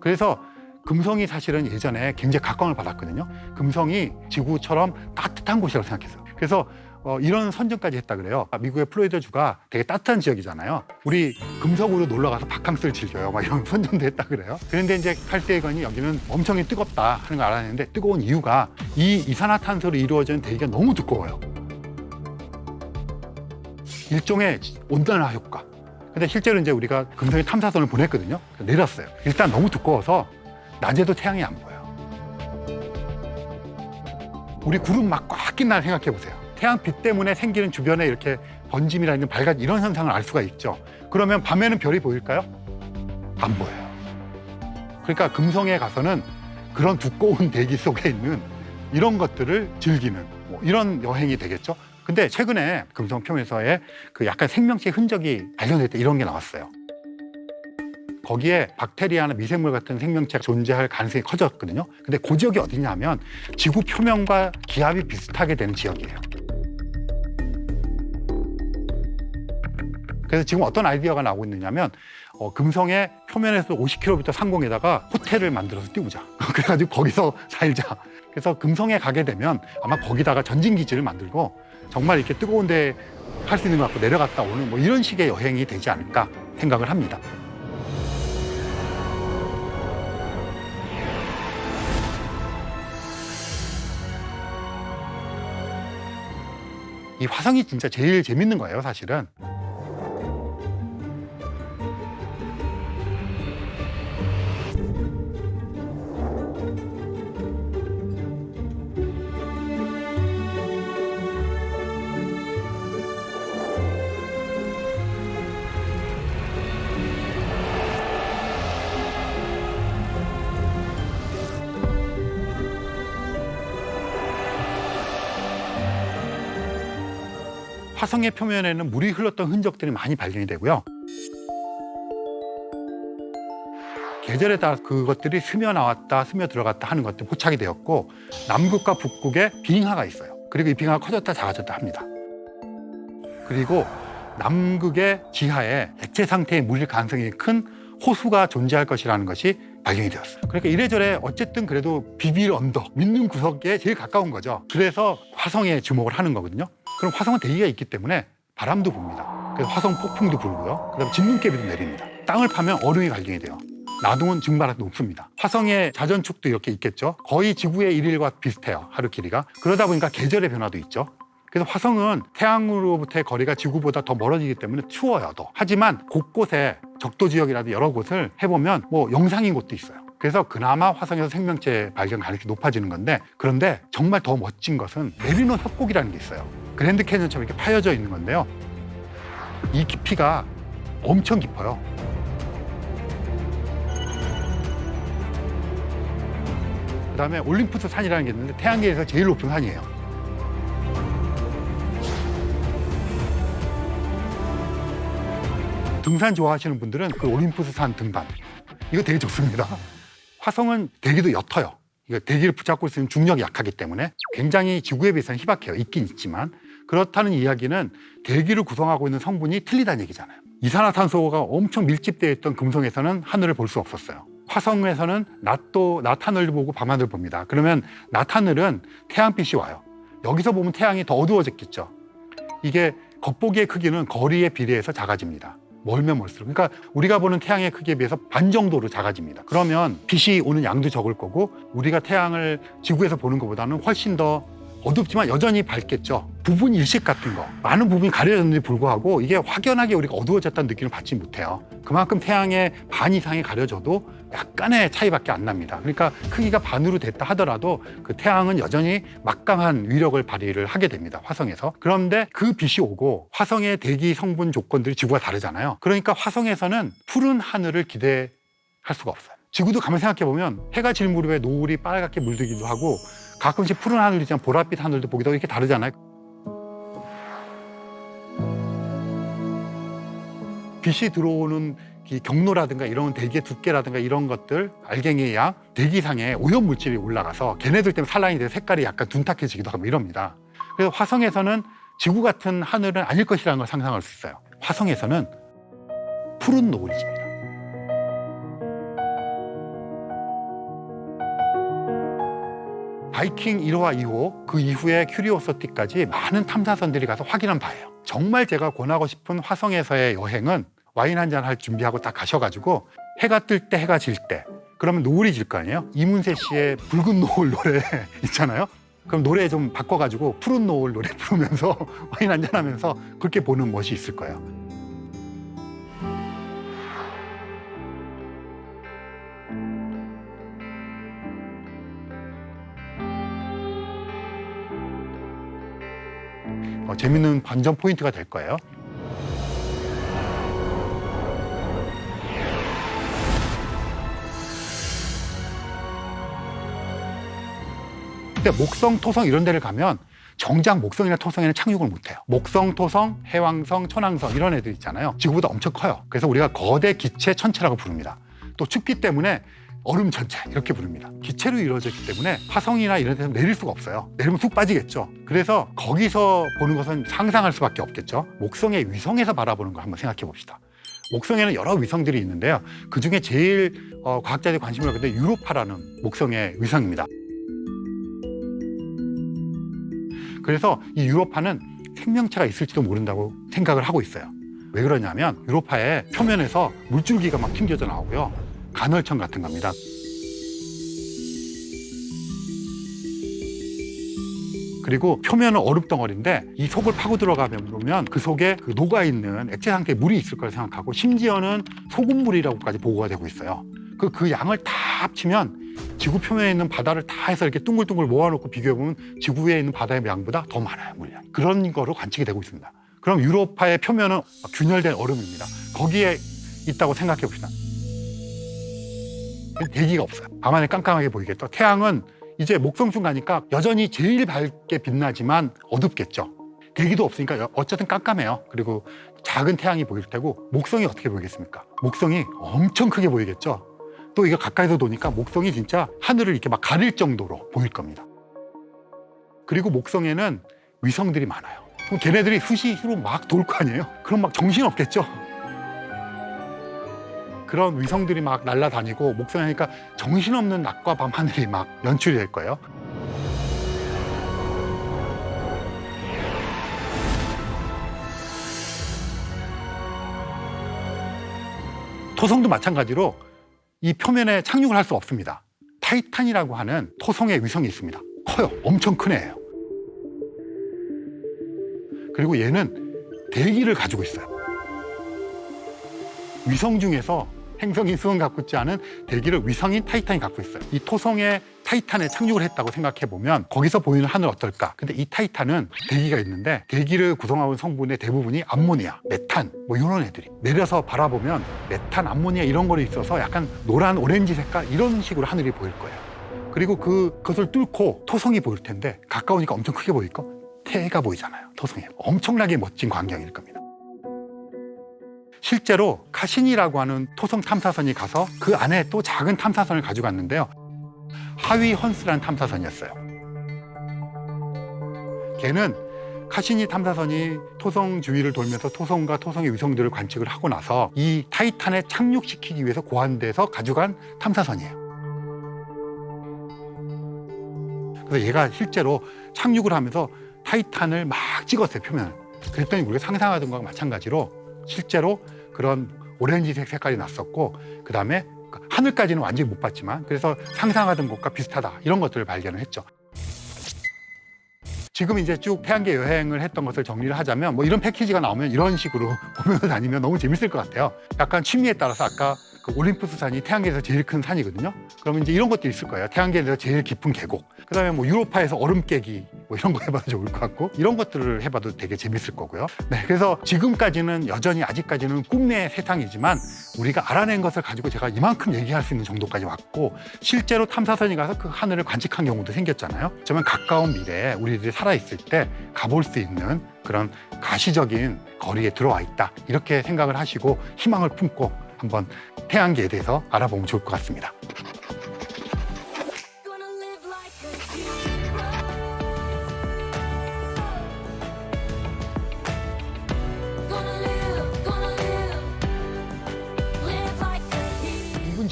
그래서 금성이 사실은 예전에 굉장히 각광을 받았거든요. 금성이 지구처럼 따뜻한 곳이라고 생각했어요. 그래서 이런 선전까지 했다 그래요. 미국의 플로리다주가 되게 따뜻한 지역이잖아요. 우리 금성으로 놀러 가서 바캉스를 즐겨요. 막 이런 선전도 했다 그래요. 그런데 이제 칼세이건이 여기는 엄청 뜨겁다 하는 걸 알았는데, 뜨거운 이유가 이 이산화탄소로 이루어진 대기가 너무 두꺼워요. 일종의 온난화 효과. 근데 실제로 이제 우리가 금성에 탐사선을 보냈거든요. 내렸어요. 일단 너무 두꺼워서 낮에도 태양이 안 보여요. 우리 구름 막 꽉 낀 날 생각해 보세요. 태양빛 때문에 생기는 주변에 이렇게 번짐이라는 밝아진 이런 현상을 알 수가 있죠. 그러면 밤에는 별이 보일까요? 안 보여요. 그러니까 금성에 가서는 그런 두꺼운 대기 속에 있는 이런 것들을 즐기는 이런 여행이 되겠죠. 근데 최근에 금성 표면에서의 그 약간 생명체의 흔적이 발견됐다, 이런 게 나왔어요. 거기에 박테리아나 미생물 같은 생명체가 존재할 가능성이 커졌거든요. 근데 그 지역이 어디냐면 지구 표면과 기압이 비슷하게 되는 지역이에요. 그래서 지금 어떤 아이디어가 나오고 있느냐면 금성의 표면에서 50km 상공에다가 호텔을 만들어서 띄우자. 그래가지고 거기서 살자. 그래서 금성에 가게 되면 아마 거기다가 전진기지를 만들고 정말 이렇게 뜨거운데 할 수 있는 것 같고 내려갔다 오는 뭐 이런 식의 여행이 되지 않을까 생각을 합니다. 이 화성이 진짜 제일 재밌는 거예요, 사실은. 화성의 표면에는 물이 흘렀던 흔적들이 많이 발견이 되고요. 계절에 따라 그것들이 스며 나왔다, 스며 들어갔다 하는 것들이 포착이 되었고, 남극과 북극에 빙하가 있어요. 그리고 이 빙하가 커졌다 작아졌다 합니다. 그리고 남극의 지하에 액체 상태의 물일 가능성이 큰 호수가 존재할 것이라는 것이 발견이 되었어요. 그러니까 이래저래 어쨌든 그래도 비빌 언덕, 믿는 구석에 제일 가까운 거죠. 그래서 화성에 주목을 하는 거거든요. 그럼 화성은 대기가 있기 때문에 바람도 붑니다. 그래서 화성 폭풍도 불고요. 그다음에 진눈깨비도 내립니다. 땅을 파면 얼음이 발견이 돼요. 나동은 증발하기 높습니다. 화성의 자전축도 이렇게 있겠죠. 거의 지구의 일일과 비슷해요, 하루 길이가. 그러다 보니까 계절의 변화도 있죠. 그래서 화성은 태양으로부터의 거리가 지구보다 더 멀어지기 때문에 추워요, 더. 하지만 곳곳에 적도 지역이라도 여러 곳을 해보면 뭐 영상인 곳도 있어요. 그래서 그나마 화성에서 생명체 발견 가능성이 높아지는 건데, 그런데 정말 더 멋진 것은 메리노 협곡이라는 게 있어요. 그랜드 캐년처럼 이렇게 파여져 있는 건데요. 이 깊이가 엄청 깊어요. 그다음에 올림푸스 산이라는 게 있는데 태양계에서 제일 높은 산이에요. 등산 좋아하시는 분들은 그 올림푸스 산 등반, 이거 되게 좋습니다. 화성은 대기도 옅어요. 이거 대기를 붙잡고 있는 중력이 약하기 때문에 굉장히 지구에 비해서는 희박해요. 있긴 있지만. 그렇다는 이야기는 대기를 구성하고 있는 성분이 틀리다는 얘기잖아요. 이산화탄소가 엄청 밀집되어 있던 금성에서는 하늘을 볼 수 없었어요. 화성에서는 낮 하늘을 보고 밤 하늘을 봅니다. 그러면 낮 하늘은 태양빛이 와요. 여기서 보면 태양이 더 어두워졌겠죠. 이게 겉보기의 크기는 거리에 비례해서 작아집니다. 멀면 멀수록. 그러니까 우리가 보는 태양의 크기에 비해서 반 정도로 작아집니다. 그러면 빛이 오는 양도 적을 거고, 우리가 태양을 지구에서 보는 것보다는 훨씬 더 어둡지만 여전히 밝겠죠. 부분 일식 같은 거, 많은 부분이 가려졌는데 불구하고 이게 확연하게 우리가 어두워졌다는 느낌을 받지 못해요. 그만큼 태양의 반 이상이 가려져도 약간의 차이밖에 안 납니다. 그러니까 크기가 반으로 됐다 하더라도 그 태양은 여전히 막강한 위력을 발휘를 하게 됩니다, 화성에서. 그런데 그 빛이 오고 화성의 대기 성분 조건들이 지구가 다르잖아요. 그러니까 화성에서는 푸른 하늘을 기대할 수가 없어요. 지구도 가만히 생각해보면 해가 질 무렵에 노을이 빨갛게 물들기도 하고 가끔씩 푸른 하늘도 있지만 보랏빛 하늘도 보기도 하고 이렇게 다르잖아요. 빛이 들어오는 이 경로라든가 이런 대기의 두께라든가 이런 것들, 알갱이의 양, 대기상에 오염물질이 올라가서 걔네들 때문에 산란이 돼서 색깔이 약간 둔탁해지기도 하고 이럽니다. 그래서 화성에서는 지구 같은 하늘은 아닐 것이라는 걸 상상할 수 있어요. 화성에서는 푸른 노을이 집니다. 바이킹 1호와 2호, 그 이후에 큐리오서티까지 많은 탐사선들이 가서 확인한 바예요. 정말 제가 권하고 싶은 화성에서의 여행은 와인 한잔 할 준비하고 딱 가셔가지고 해가 뜰 때, 해가 질 때, 그러면 노을이 질 거 아니에요? 이문세 씨의 붉은 노을 노래 있잖아요. 그럼 노래 좀 바꿔가지고 푸른 노을 노래 부르면서 와인 한잔 하면서 그렇게 보는 멋이 있을 거예요. 재밌는 반전 포인트가 될 거예요. 근데 목성, 토성 이런 데를 가면 정작 목성이나 토성에는 착륙을 못해요. 목성, 토성, 해왕성, 천왕성 이런 애들 있잖아요. 지구보다 엄청 커요. 그래서 우리가 거대 기체 천체라고 부릅니다. 또 춥기 때문에 얼음 천체 이렇게 부릅니다. 기체로 이루어져 있기 때문에 화성이나 이런 데서 내릴 수가 없어요. 내리면 쑥 빠지겠죠. 그래서 거기서 보는 것은 상상할 수밖에 없겠죠. 목성의 위성에서 바라보는 걸 한번 생각해 봅시다. 목성에는 여러 위성들이 있는데요. 그중에 제일 과학자들이 관심을 갖게 된 유로파라는 목성의 위성입니다. 그래서 이 유로파는 생명체가 있을지도 모른다고 생각을 하고 있어요. 왜 그러냐면 유로파의 표면에서 물줄기가 막 튕겨져 나오고요. 간헐천 같은 겁니다. 그리고 표면은 얼음덩어리인데 이 속을 파고 들어가면 그 속에 그 녹아있는 액체 상태의 물이 있을 거라 생각하고 심지어는 소금물이라고까지 보고가 되고 있어요. 그 양을 다 합치면 지구 표면에 있는 바다를 다 해서 이렇게 둥글둥글 모아놓고 비교해보면 지구 위에 있는 바다의 양보다 더 많아요, 물량이. 그런 거로 관측이 되고 있습니다. 그럼 유로파의 표면은 균열된 얼음입니다. 거기에 있다고 생각해 봅시다. 대기가 없어요. 밤하늘 깜깜하게 보이겠죠. 태양은 이제 목성쯤 가니까 여전히 제일 밝게 빛나지만 어둡겠죠. 대기도 없으니까 어쨌든 깜깜해요. 그리고 작은 태양이 보일 테고 목성이 어떻게 보이겠습니까? 목성이 엄청 크게 보이겠죠. 또 이거 가까이서 보니까 목성이 진짜 하늘을 이렇게 막 가릴 정도로 보일 겁니다. 그리고 목성에는 위성들이 많아요. 그럼 걔네들이 수시로 막 돌 거 아니에요? 그럼 막 정신없겠죠? 그런 위성들이 막 날아다니고 목성에 하니까 정신없는 낮과 밤 하늘이 막 연출이 될 거예요. 토성도 마찬가지로 이 표면에 착륙을 할 수 없습니다. 타이탄이라고 하는 토성의 위성이 있습니다. 커요. 엄청 큰 애예요. 그리고 얘는 대기를 가지고 있어요. 위성 중에서 행성인 수은 갖고 있지 않은 대기를 위성인 타이탄이 갖고 있어요. 이 토성의 타이탄에 착륙을 했다고 생각해 보면 거기서 보이는 하늘 어떨까? 근데 이 타이탄은 대기가 있는데 대기를 구성하고 있는 성분의 대부분이 암모니아, 메탄 뭐 이런 애들이 내려서 바라보면 메탄, 암모니아 이런 거로 있어서 약간 노란, 오렌지 색깔 이런 식으로 하늘이 보일 거예요. 그리고 그것을 뚫고 토성이 보일 텐데 가까우니까 엄청 크게 보일 거? 태가 보이잖아요. 토성이 엄청나게 멋진 광경일 겁니다. 실제로 카시니라고 하는 토성 탐사선이 가서 그 안에 또 작은 탐사선을 가져갔는데요. 하위 헌스라는 탐사선이었어요. 걔는 카시니 탐사선이 토성 주위를 돌면서 토성과 토성의 위성들을 관측을 하고 나서 이 타이탄에 착륙시키기 위해서 고안돼서 가져간 탐사선이에요. 그래서 얘가 실제로 착륙을 하면서 타이탄을 막 찍었어요, 표면을. 그랬더니 우리가 상상하던 것과 마찬가지로 실제로 그런 오렌지색 색깔이 났었고 그 다음에 하늘까지는 완전히 못 봤지만 그래서 상상하던 것과 비슷하다 이런 것들을 발견을 했죠. 지금 이제 쭉 태양계 여행을 했던 것을 정리를 하자면 뭐 이런 패키지가 나오면 이런 식으로 보면서 다니면 너무 재밌을 것 같아요. 약간 취미에 따라서 아까 그 올림푸스 산이 태양계에서 제일 큰 산이거든요. 그러면 이제 이런 것도 있을 거예요. 태양계에서 제일 깊은 계곡. 그다음에 뭐 유로파에서 얼음 깨기 뭐 이런 거 해봐도 좋을 것 같고 이런 것들을 해봐도 되게 재밌을 거고요. 네, 그래서 지금까지는 여전히 아직까지는 꿈의 세상이지만 우리가 알아낸 것을 가지고 제가 이만큼 얘기할 수 있는 정도까지 왔고 실제로 탐사선이 가서 그 하늘을 관측한 경우도 생겼잖아요. 정말 가까운 미래에 우리들이 살아있을 때 가볼 수 있는 그런 가시적인 거리에 들어와 있다. 이렇게 생각을 하시고 희망을 품고 한번 태양계에 대해서 알아보면 좋을 것 같습니다.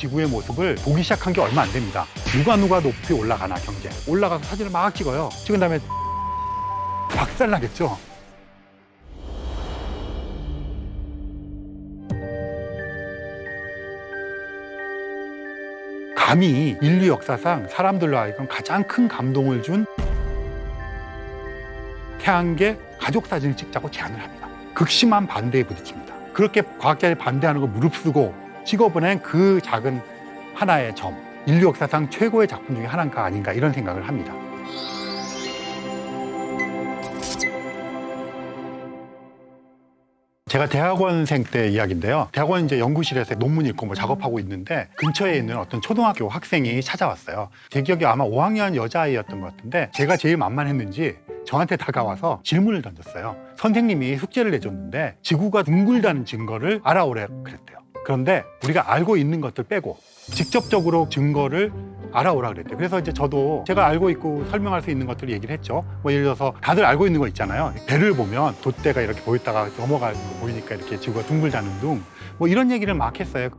지구의 모습을 보기 시작한 게 얼마 안 됩니다. 누가 높이 올라가나 경쟁. 올라가서 사진을 막 찍어요. 찍은 다음에 박살나겠죠. 감히 인류 역사상 사람들로 하여금 가장 큰 감동을 준 태양계 가족 사진을 찍자고 제안을 합니다. 극심한 반대에 부딪힙니다. 그렇게 과학자들이 반대하는 걸 무릅쓰고 찍어보낸 그 작은 하나의 점, 인류 역사상 최고의 작품 중에 하나가 아닌가 이런 생각을 합니다. 제가 대학원생 때 이야기인데요. 대학원 이제 연구실에서 논문 읽고 뭐 작업하고 있는데 근처에 있는 어떤 초등학교 학생이 찾아왔어요. 제 기억에 아마 5학년 여자아이였던 것 같은데 제가 제일 만만했는지 저한테 다가와서 질문을 던졌어요. 선생님이 숙제를 내줬는데 지구가 둥글다는 증거를 알아오래 그랬대요. 그런데 우리가 알고 있는 것들 빼고 직접적으로 증거를 알아오라 그랬대요. 그래서 이제 저도 제가 알고 있고 설명할 수 있는 것들을 얘기를 했죠. 뭐 예를 들어서 다들 알고 있는 거 있잖아요. 배를 보면 돛대가 이렇게 보였다가 넘어가고 보이니까 이렇게 지구가 둥글다는 둥. 뭐 이런 얘기를 막 했어요.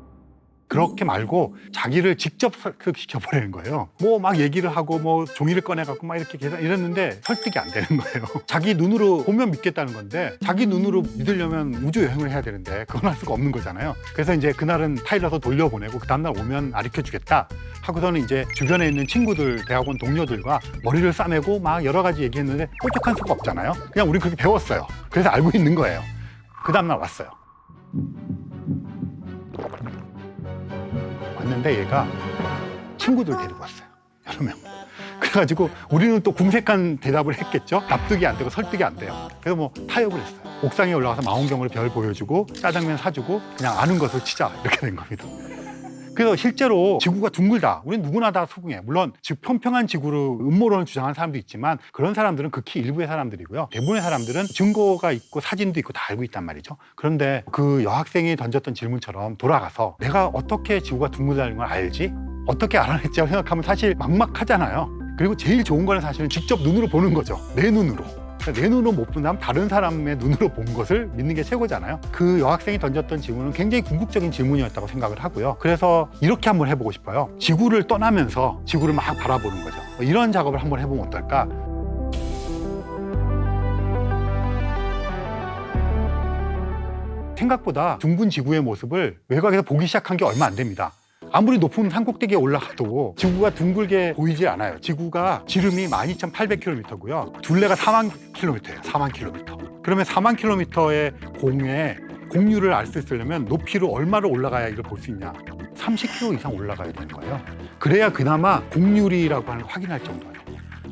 그렇게 말고 자기를 직접 설득시켜버리는 거예요. 뭐 막 얘기를 하고 뭐 종이를 꺼내갖고 막 이렇게 이랬는데 설득이 안 되는 거예요. 자기 눈으로 보면 믿겠다는 건데 자기 눈으로 믿으려면 우주 여행을 해야 되는데 그건 할 수가 없는 거잖아요. 그래서 이제 그날은 타일러서 돌려보내고 그 다음날 오면 가르쳐주겠다 하고서는 이제 주변에 있는 친구들, 대학원 동료들과 머리를 싸매고 막 여러 가지 얘기했는데 뾰족한 수가 없잖아요. 그냥 우린 그렇게 배웠어요. 그래서 알고 있는 거예요. 그 다음날 왔어요. 왔는데 얘가 친구들 데리고 왔어요. 여러 명. 그래가지고 우리는 또 궁색한 대답을 했겠죠. 납득이 안 되고 설득이 안 돼요. 그래서 뭐 타협을 했어요. 옥상에 올라가서 망원경으로 별 보여주고 짜장면 사주고 그냥 아는 것을 치자 이렇게 된 겁니다. 그래서 실제로 지구가 둥글다. 우리는 누구나 다 수긍해. 물론 평평한 지구로 음모론을 주장하는 사람도 있지만 그런 사람들은 극히 일부의 사람들이고요. 대부분의 사람들은 증거가 있고 사진도 있고 다 알고 있단 말이죠. 그런데 그 여학생이 던졌던 질문처럼 돌아가서 내가 어떻게 지구가 둥글다는 걸 알지? 어떻게 알아냈지? 생각하면 사실 막막하잖아요. 그리고 제일 좋은 거는 사실은 직접 눈으로 보는 거죠. 내 눈으로. 내 눈으로 못 본다면 다른 사람의 눈으로 본 것을 믿는 게 최고잖아요. 그 여학생이 던졌던 질문은 굉장히 궁극적인 질문이었다고 생각을 하고요. 그래서 이렇게 한번 해보고 싶어요. 지구를 떠나면서 지구를 막 바라보는 거죠. 이런 작업을 한번 해보면 어떨까? 생각보다 둥근 지구의 모습을 외곽에서 보기 시작한 게 얼마 안 됩니다. 아무리 높은 산꼭대기에 올라가도 지구가 둥글게 보이지 않아요. 지구가 지름이 12,800km고요. 둘레가 4만 km예요. 4만 km. 그러면 4만 km의 공에 공률을 알 수 있으려면 높이로 얼마를 올라가야 이걸 볼 수 있냐? 30km 이상 올라가야 되는 거예요. 그래야 그나마 공률이라고 하는 걸 확인할 정도예요.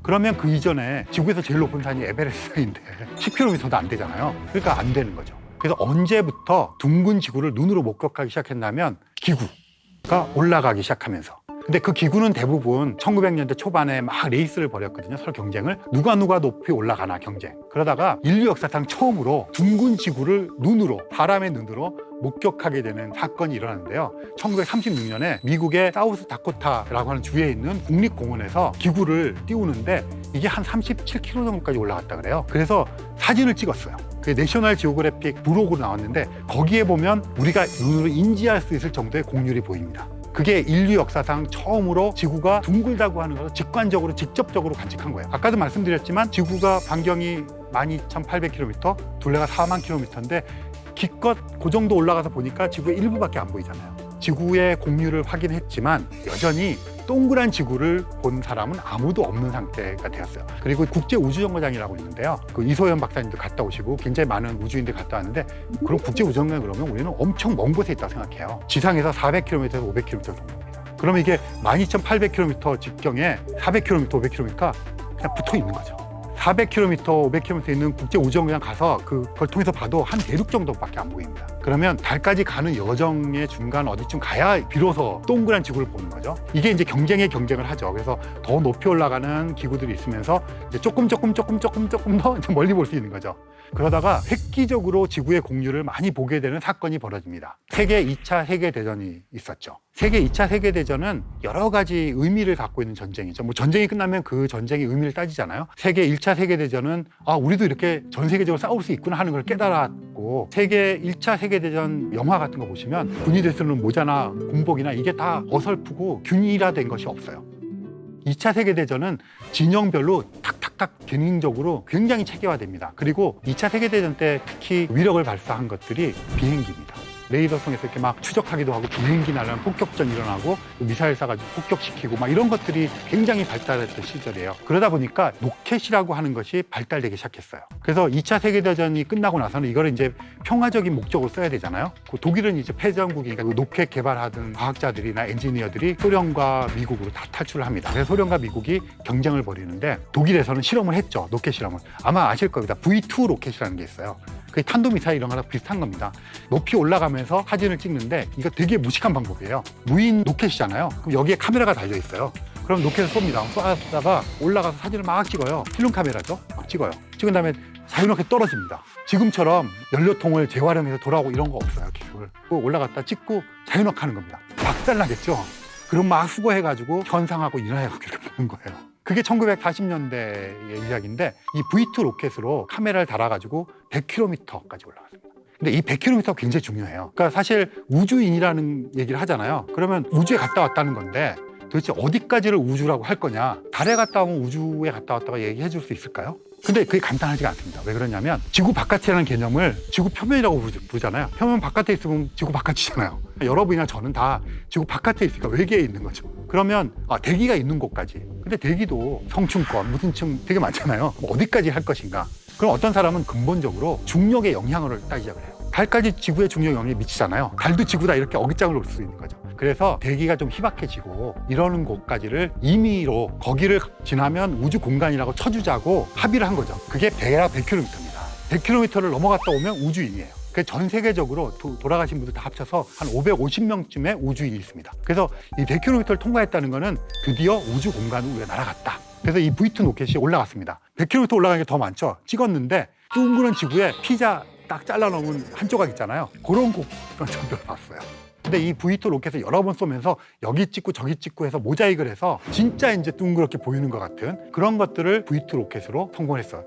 그러면 그 이전에 지구에서 제일 높은 산이 에베레스트인데 10km도 안 되잖아요. 그러니까 안 되는 거죠. 그래서 언제부터 둥근 지구를 눈으로 목격하기 시작했냐면 기구가 올라가기 시작하면서. 근데 그 기구는 대부분 1900년대 초반에 막 레이스를 벌였거든요. 서로 경쟁을. 누가 높이 올라가나 경쟁. 그러다가 인류 역사상 처음으로 둥근 지구를 눈으로, 사람의 눈으로 목격하게 되는 사건이 일어났는데요. 1936년에 미국의 사우스 다코타라고 하는 주에 있는 국립공원에서 기구를 띄우는데 이게 한 37km 정도까지 올라갔다 그래요. 그래서 사진을 찍었어요. 그게 내셔널 지오그래픽 브록으로 나왔는데 거기에 보면 우리가 눈으로 인지할 수 있을 정도의 공률이 보입니다. 그게 인류 역사상 처음으로 지구가 둥글다고 하는 것을 직관적으로, 직접적으로 관측한 거예요. 아까도 말씀드렸지만 지구가 반경이 12,800km, 둘레가 4만 km인데 기껏 그 정도 올라가서 보니까 지구의 일부밖에 안 보이잖아요. 지구의 공률을 확인했지만 여전히 동그란 지구를 본 사람은 아무도 없는 상태가 되었어요. 그리고 국제우주정거장이라고 있는데요. 그 이소연 박사님도 갔다 오시고 굉장히 많은 우주인들이 갔다 왔는데 그럼 국제우주정거장 그러면 우리는 엄청 먼 곳에 있다고 생각해요. 지상에서 400km에서 500km 정도입니다. 그러면 이게 12,800km 직경에 400km, 500km가 그냥 붙어 있는 거죠. 400km, 500km 있는 국제우주정거장 가서 그걸 통해서 봐도 한 대륙 정도밖에 안 보입니다. 그러면 달까지 가는 여정의 중간 어디쯤 가야 비로소 동그란 지구를 보는 거죠. 이게 이제 경쟁을 하죠. 그래서 더 높이 올라가는 기구들이 있으면서 이제 조금 더 멀리 볼 수 있는 거죠. 그러다가 획기적으로 지구의 공률을 많이 보게 되는 사건이 벌어집니다. 세계 2차 세계대전이 있었죠. 세계 2차 세계대전은 여러 가지 의미를 갖고 있는 전쟁이죠. 뭐 전쟁이 끝나면 그 전쟁의 의미를 따지잖아요. 세계 1차 세계대전은 우리도 이렇게 전 세계적으로 싸울 수 있구나 하는 걸 깨달았고, 세계 1차 세계대전 영화 같은 거 보시면 군인들 쓰는 모자나 군복이나 이게 다 어설프고 균일화된 것이 없어요. 2차 세계대전은 진영별로 탁탁탁 기능적으로 굉장히 체계화됩니다. 그리고 2차 세계대전 때 특히 위력을 발사한 것들이 비행기입니다. 레이더 통해서 이렇게 막 추적하기도 하고, 비행기 날아가면 폭격전 일어나고, 미사일 쏴가지고 폭격시키고 막 이런 것들이 굉장히 발달했던 시절이에요. 그러다 보니까 로켓이라고 하는 것이 발달되기 시작했어요. 그래서 2차 세계대전이 끝나고 나서는 이걸 이제 평화적인 목적으로 써야 되잖아요. 독일은 이제 패전국이니까 로켓 개발하던 과학자들이나 엔지니어들이 소련과 미국으로 다 탈출을 합니다. 그래서 소련과 미국이 경쟁을 벌이는데, 독일에서는 실험을 했죠. 로켓 실험을. 아마 아실 겁니다. V2 로켓이라는 게 있어요. 그게 탄도미사일 이런 거랑 비슷한 겁니다. 높이 올라가면서 사진을 찍는데, 이거 되게 무식한 방법이에요. 무인 로켓이잖아요. 그럼 여기에 카메라가 달려 있어요. 그럼 로켓을 쏩니다. 쏘다가 올라가서 사진을 막 찍어요. 필름 카메라죠. 막 찍어요. 찍은 다음에 자유롭게 떨어집니다. 지금처럼 연료통을 재활용해서 돌아오고 이런 거 없어요. 기술. 올라갔다 찍고 자유롭게 하는 겁니다. 박살나겠죠. 그럼 막 수거해가지고 현상하고 인화해가지고 이렇게 보는 거예요. 그게 1940년대의 이야기인데, 이 V2 로켓으로 카메라를 달아가지고 100km까지 올라갔습니다. 근데 이 100km가 굉장히 중요해요. 그러니까 사실 우주인이라는 얘기를 하잖아요. 그러면 우주에 갔다 왔다는 건데, 도대체 어디까지를 우주라고 할 거냐? 달에 갔다 오면 우주에 갔다 왔다고 얘기해 줄 수 있을까요? 근데 그게 간단하지가 않습니다. 왜 그러냐면, 지구 바깥이라는 개념을 지구 표면이라고 부르잖아요. 표면 바깥에 있으면 지구 바깥이잖아요. 여러분이나 저는 다 지구 바깥에 있으니까 외계에 있는 거죠. 그러면 대기가 있는 곳까지. 근데 대기도 성층권, 무슨 층 되게 많잖아요. 어디까지 할 것인가? 그럼 어떤 사람은 근본적으로 중력의 영향을 따지자고 해요. 달까지 지구의 중력 영향이 미치잖아요. 달도 지구다 이렇게 어깃장을 놓을 수 있는 거죠. 그래서 대기가 좀 희박해지고 이러는 곳까지를 임의로 거기를 지나면 우주 공간이라고 쳐주자고 합의를 한 거죠. 그게 대략 100km입니다. 100km를 넘어갔다 오면 우주인이에요. 전 세계적으로 돌아가신 분들 다 합쳐서 한 550명쯤의 우주인이 있습니다. 그래서 이 100km를 통과했다는 거는 드디어 우주 공간으로 우리가 날아갔다. 그래서 이 V2 로켓이 올라갔습니다. 100km 올라가는 게 더 많죠. 찍었는데 둥그런 지구에 피자 딱 잘라놓은 한 조각 있잖아요. 그런 정도로 봤어요. 근데 이 V2 로켓을 여러 번 쏘면서 여기 찍고 저기 찍고 해서 모자익을 해서 진짜 이제 둥그렇게 보이는 것 같은 그런 것들을 V2 로켓으로 성공했어요.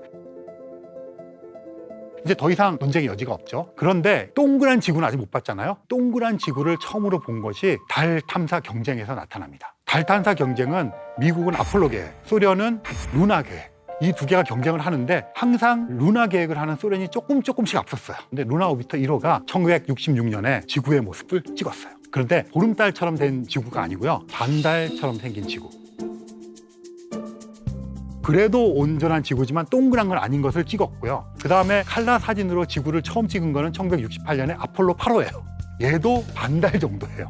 이제 더 이상 논쟁의 여지가 없죠. 그런데 동그란 지구는 아직 못 봤잖아요. 동그란 지구를 처음으로 본 것이 달 탐사 경쟁에서 나타납니다. 달 탐사 경쟁은 미국은 아폴로 계획, 소련은 루나 계획. 이 두 개가 경쟁을 하는데 항상 루나 계획을 하는 소련이 조금씩 앞섰어요. 근데 루나 오비터 1호가 1966년에 지구의 모습을 찍었어요. 그런데 보름달처럼 된 지구가 아니고요. 반달처럼 생긴 지구. 그래도 온전한 지구지만 동그란 건 아닌 것을 찍었고요. 그 다음에 칼라 사진으로 지구를 처음 찍은 거는 1968년에 아폴로 8호예요. 얘도 반달 정도예요.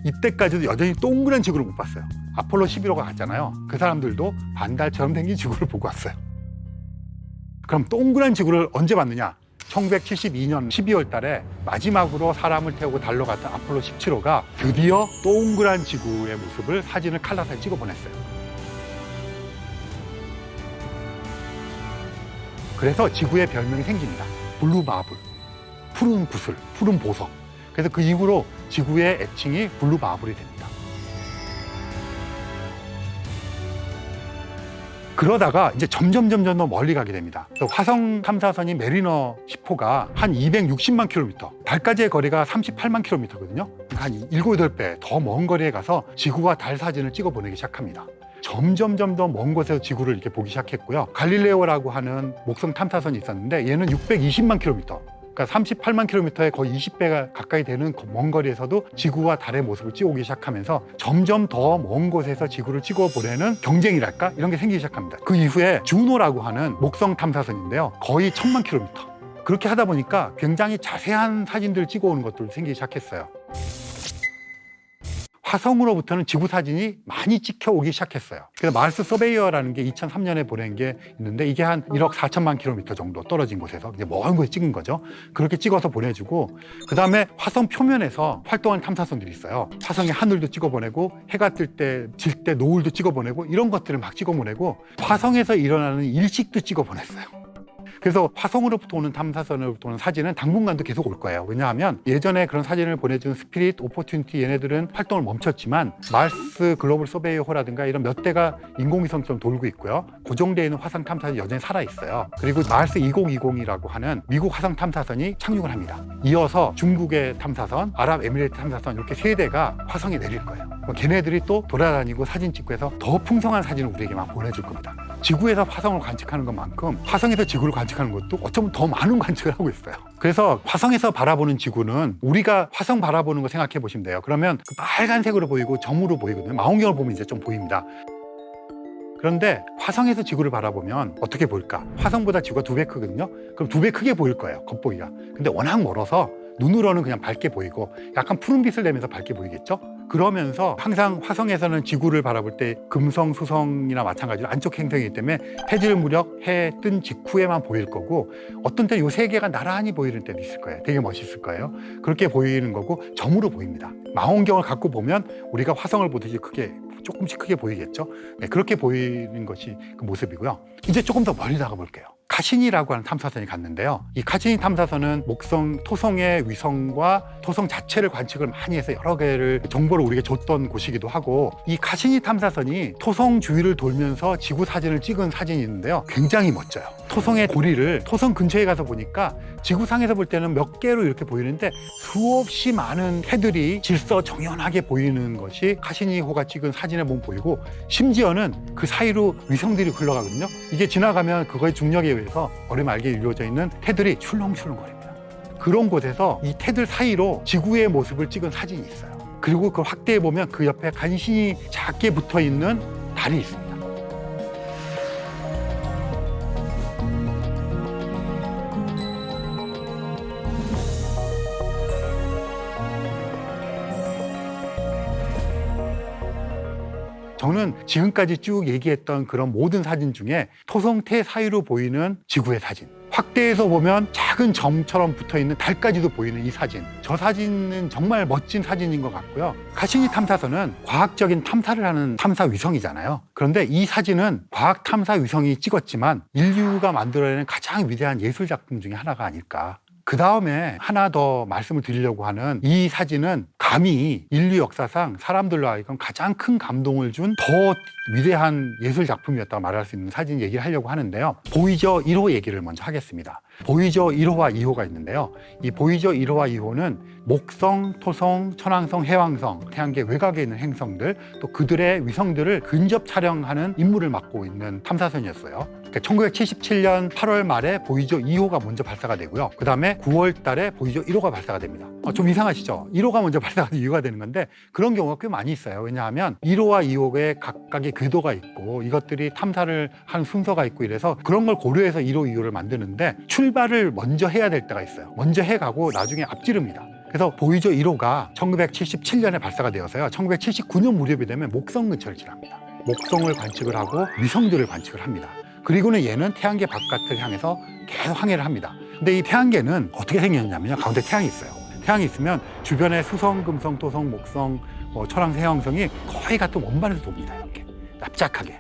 이때까지도 여전히 동그란 지구를 못 봤어요. 아폴로 11호가 갔잖아요. 그 사람들도 반달처럼 생긴 지구를 보고 왔어요. 그럼 동그란 지구를 언제 봤느냐? 1972년 12월 달에 마지막으로 사람을 태우고 달러 갔던 아폴로 17호가 드디어 동그란 지구의 모습을 사진을 칼라사에 찍어 보냈어요. 그래서 지구의 별명이 생깁니다. 블루 마블, 푸른 구슬, 푸른 보석. 그래서 그 이후로 지구의 애칭이 블루 마블이 됩니다. 그러다가 이제 점점 더 멀리 가게 됩니다. 화성 탐사선인 메리너 10호가 한 260만 킬로미터, 달까지의 거리가 38만 킬로미터거든요. 한 7, 8배 더 먼 거리에 가서 지구와 달 사진을 찍어 보내기 시작합니다. 점점 더 먼 곳에서 지구를 이렇게 보기 시작했고요. 갈릴레오라고 하는 목성 탐사선이 있었는데 얘는 620만 킬로미터, 그러니까 38만 킬로미터에 거의 20배가 가까이 되는 먼 거리에서도 지구와 달의 모습을 찍어오기 시작하면서 점점 더 먼 곳에서 지구를 찍어보려는 경쟁이랄까? 이런 게 생기기 시작합니다. 그 이후에 주노라고 하는 목성 탐사선인데요. 거의 1000만 킬로미터. 그렇게 하다 보니까 굉장히 자세한 사진들을 찍어오는 것들도 생기기 시작했어요. 화성으로부터는 지구 사진이 많이 찍혀오기 시작했어요. 그래서 마르스 서베이어라는 게 2003년에 보낸 게 있는데 이게 한 1억 4천만 킬로미터 정도 떨어진 곳에서 이제 먼 곳에 찍은 거죠. 그렇게 찍어서 보내주고 그 다음에 화성 표면에서 활동하는 탐사선들이 있어요. 화성의 하늘도 찍어보내고 해가 뜰 때, 질 때 노을도 찍어보내고 이런 것들을 막 찍어보내고 화성에서 일어나는 일식도 찍어보냈어요. 그래서 화성으로부터 오는 탐사선으로부터 오는 사진은 당분간도 계속 올 거예요. 왜냐하면 예전에 그런 사진을 보내준 스피릿, 오퍼튜니티 얘네들은 활동을 멈췄지만 마르스 글로벌 서베이어호라든가 이런 몇 대가 인공위성처럼 돌고 있고요. 고정되어 있는 화성 탐사선이 여전히 살아있어요. 그리고 마르스 2020이라고 하는 미국 화성 탐사선이 착륙을 합니다. 이어서 중국의 탐사선, 아랍에미레이트 탐사선 이렇게 세 대가 화성에 내릴 거예요. 걔네들이 또 돌아다니고 사진 찍고 해서 더 풍성한 사진을 우리에게 막 보내줄 겁니다. 지구에서 화성을 관측하는 것만큼 화성에서 지구를 관측하는 것도 어쩌면 더 많은 관측을 하고 있어요. 그래서 화성에서 바라보는 지구는 우리가 화성 바라보는 거 생각해 보시면 돼요. 그러면 그 빨간색으로 보이고 점으로 보이거든요. 망원경을 보면 이제 좀 보입니다. 그런데 화성에서 지구를 바라보면 어떻게 보일까? 화성보다 지구가 2배 크거든요. 그럼 2배 크게 보일 거예요, 겉보기가. 근데 워낙 멀어서 눈으로는 그냥 밝게 보이고 약간 푸른빛을 내면서 밝게 보이겠죠? 그러면서 항상 화성에서는 지구를 바라볼 때 금성, 수성이나 마찬가지로 안쪽 행성이기 때문에 해질 무렵 해 뜬 직후에만 보일 거고 어떤 때 이 세 개가 나란히 보이는 때도 있을 거예요. 되게 멋있을 거예요. 그렇게 보이는 거고 점으로 보입니다. 망원경을 갖고 보면 우리가 화성을 보듯이 크게 조금씩 크게 보이겠죠. 네, 그렇게 보이는 것이 그 모습이고요. 이제 조금 더 멀리 나가 볼게요. 카시니라고 하는 탐사선이 갔는데요. 이 카시니 탐사선은 목성, 토성의 위성과 토성 자체를 관측을 많이 해서 여러 개를 정보를 우리에게 줬던 곳이기도 하고 이 카시니 탐사선이 토성 주위를 돌면서 지구 사진을 찍은 사진이 있는데요. 굉장히 멋져요. 토성의 고리를 토성 근처에 가서 보니까 지구상에서 볼 때는 몇 개로 이렇게 보이는데 수없이 많은 해들이 질서정연하게 보이는 것이 카시니호가 찍은 사진에 보면 보이고 심지어는 그 사이로 위성들이 흘러가거든요. 이게 지나가면 그거의 중력에 의해서 어리말게 이루어져 있는 해들이 출렁출렁거립니다. 그런 곳에서 이 해들 사이로 지구의 모습을 찍은 사진이 있어요. 그리고 그걸 확대해 보면 그 옆에 간신히 작게 붙어 있는 달이 있습니다. 저는 지금까지 쭉 얘기했던 그런 모든 사진 중에 토성태 사이로 보이는 지구의 사진, 확대해서 보면 작은 점처럼 붙어있는 달까지도 보이는 이 사진, 저 사진은 정말 멋진 사진인 것 같고요. 카시니 탐사선은 과학적인 탐사를 하는 탐사 위성이잖아요. 그런데 이 사진은 과학 탐사 위성이 찍었지만 인류가 만들어내는 가장 위대한 예술 작품 중에 하나가 아닐까. 그 다음에 하나 더 말씀을 드리려고 하는 이 사진은 감히 인류 역사상 사람들로 하여금 가장 큰 감동을 준 더 위대한 예술 작품이었다고 말할 수 있는 사진 얘기를 하려고 하는데요. 보이저 1호 얘기를 먼저 하겠습니다. 보이저 1호와 2호가 있는데요. 이 보이저 1호와 2호는 목성, 토성, 천왕성, 해왕성, 태양계 외곽에 있는 행성들 또 그들의 위성들을 근접 촬영하는 임무를 맡고 있는 탐사선이었어요. 그러니까 1977년 8월 말에 보이저 2호가 먼저 발사가 되고요. 그 다음에 9월 달에 보이저 1호가 발사가 됩니다. 좀 이상하시죠? 1호가 먼저 발사가 된 이유가 되는 건데 그런 경우가 꽤 많이 있어요. 왜냐하면 1호와 2호의 각각의 궤도가 있고 이것들이 탐사를 한 순서가 있고 이래서 그런 걸 고려해서 1호, 2호를 만드는데 출발을 먼저 해야 될 때가 있어요. 먼저 해가고 나중에 앞지릅니다. 그래서 보이저 1호가 1977년에 발사가 되어서요. 1979년 무렵이 되면 목성 근처를 지납니다. 목성을 관측을 하고 위성들을 관측을 합니다. 그리고는 얘는 태양계 바깥을 향해서 계속 항해를 합니다. 근데 이 태양계는 어떻게 생겼냐면요. 가운데 태양이 있어요. 태양이 있으면 주변에 수성, 금성, 토성, 목성, 천왕, 해왕성이 거의 같은 원반에서 돕니다. 이렇게 납작하게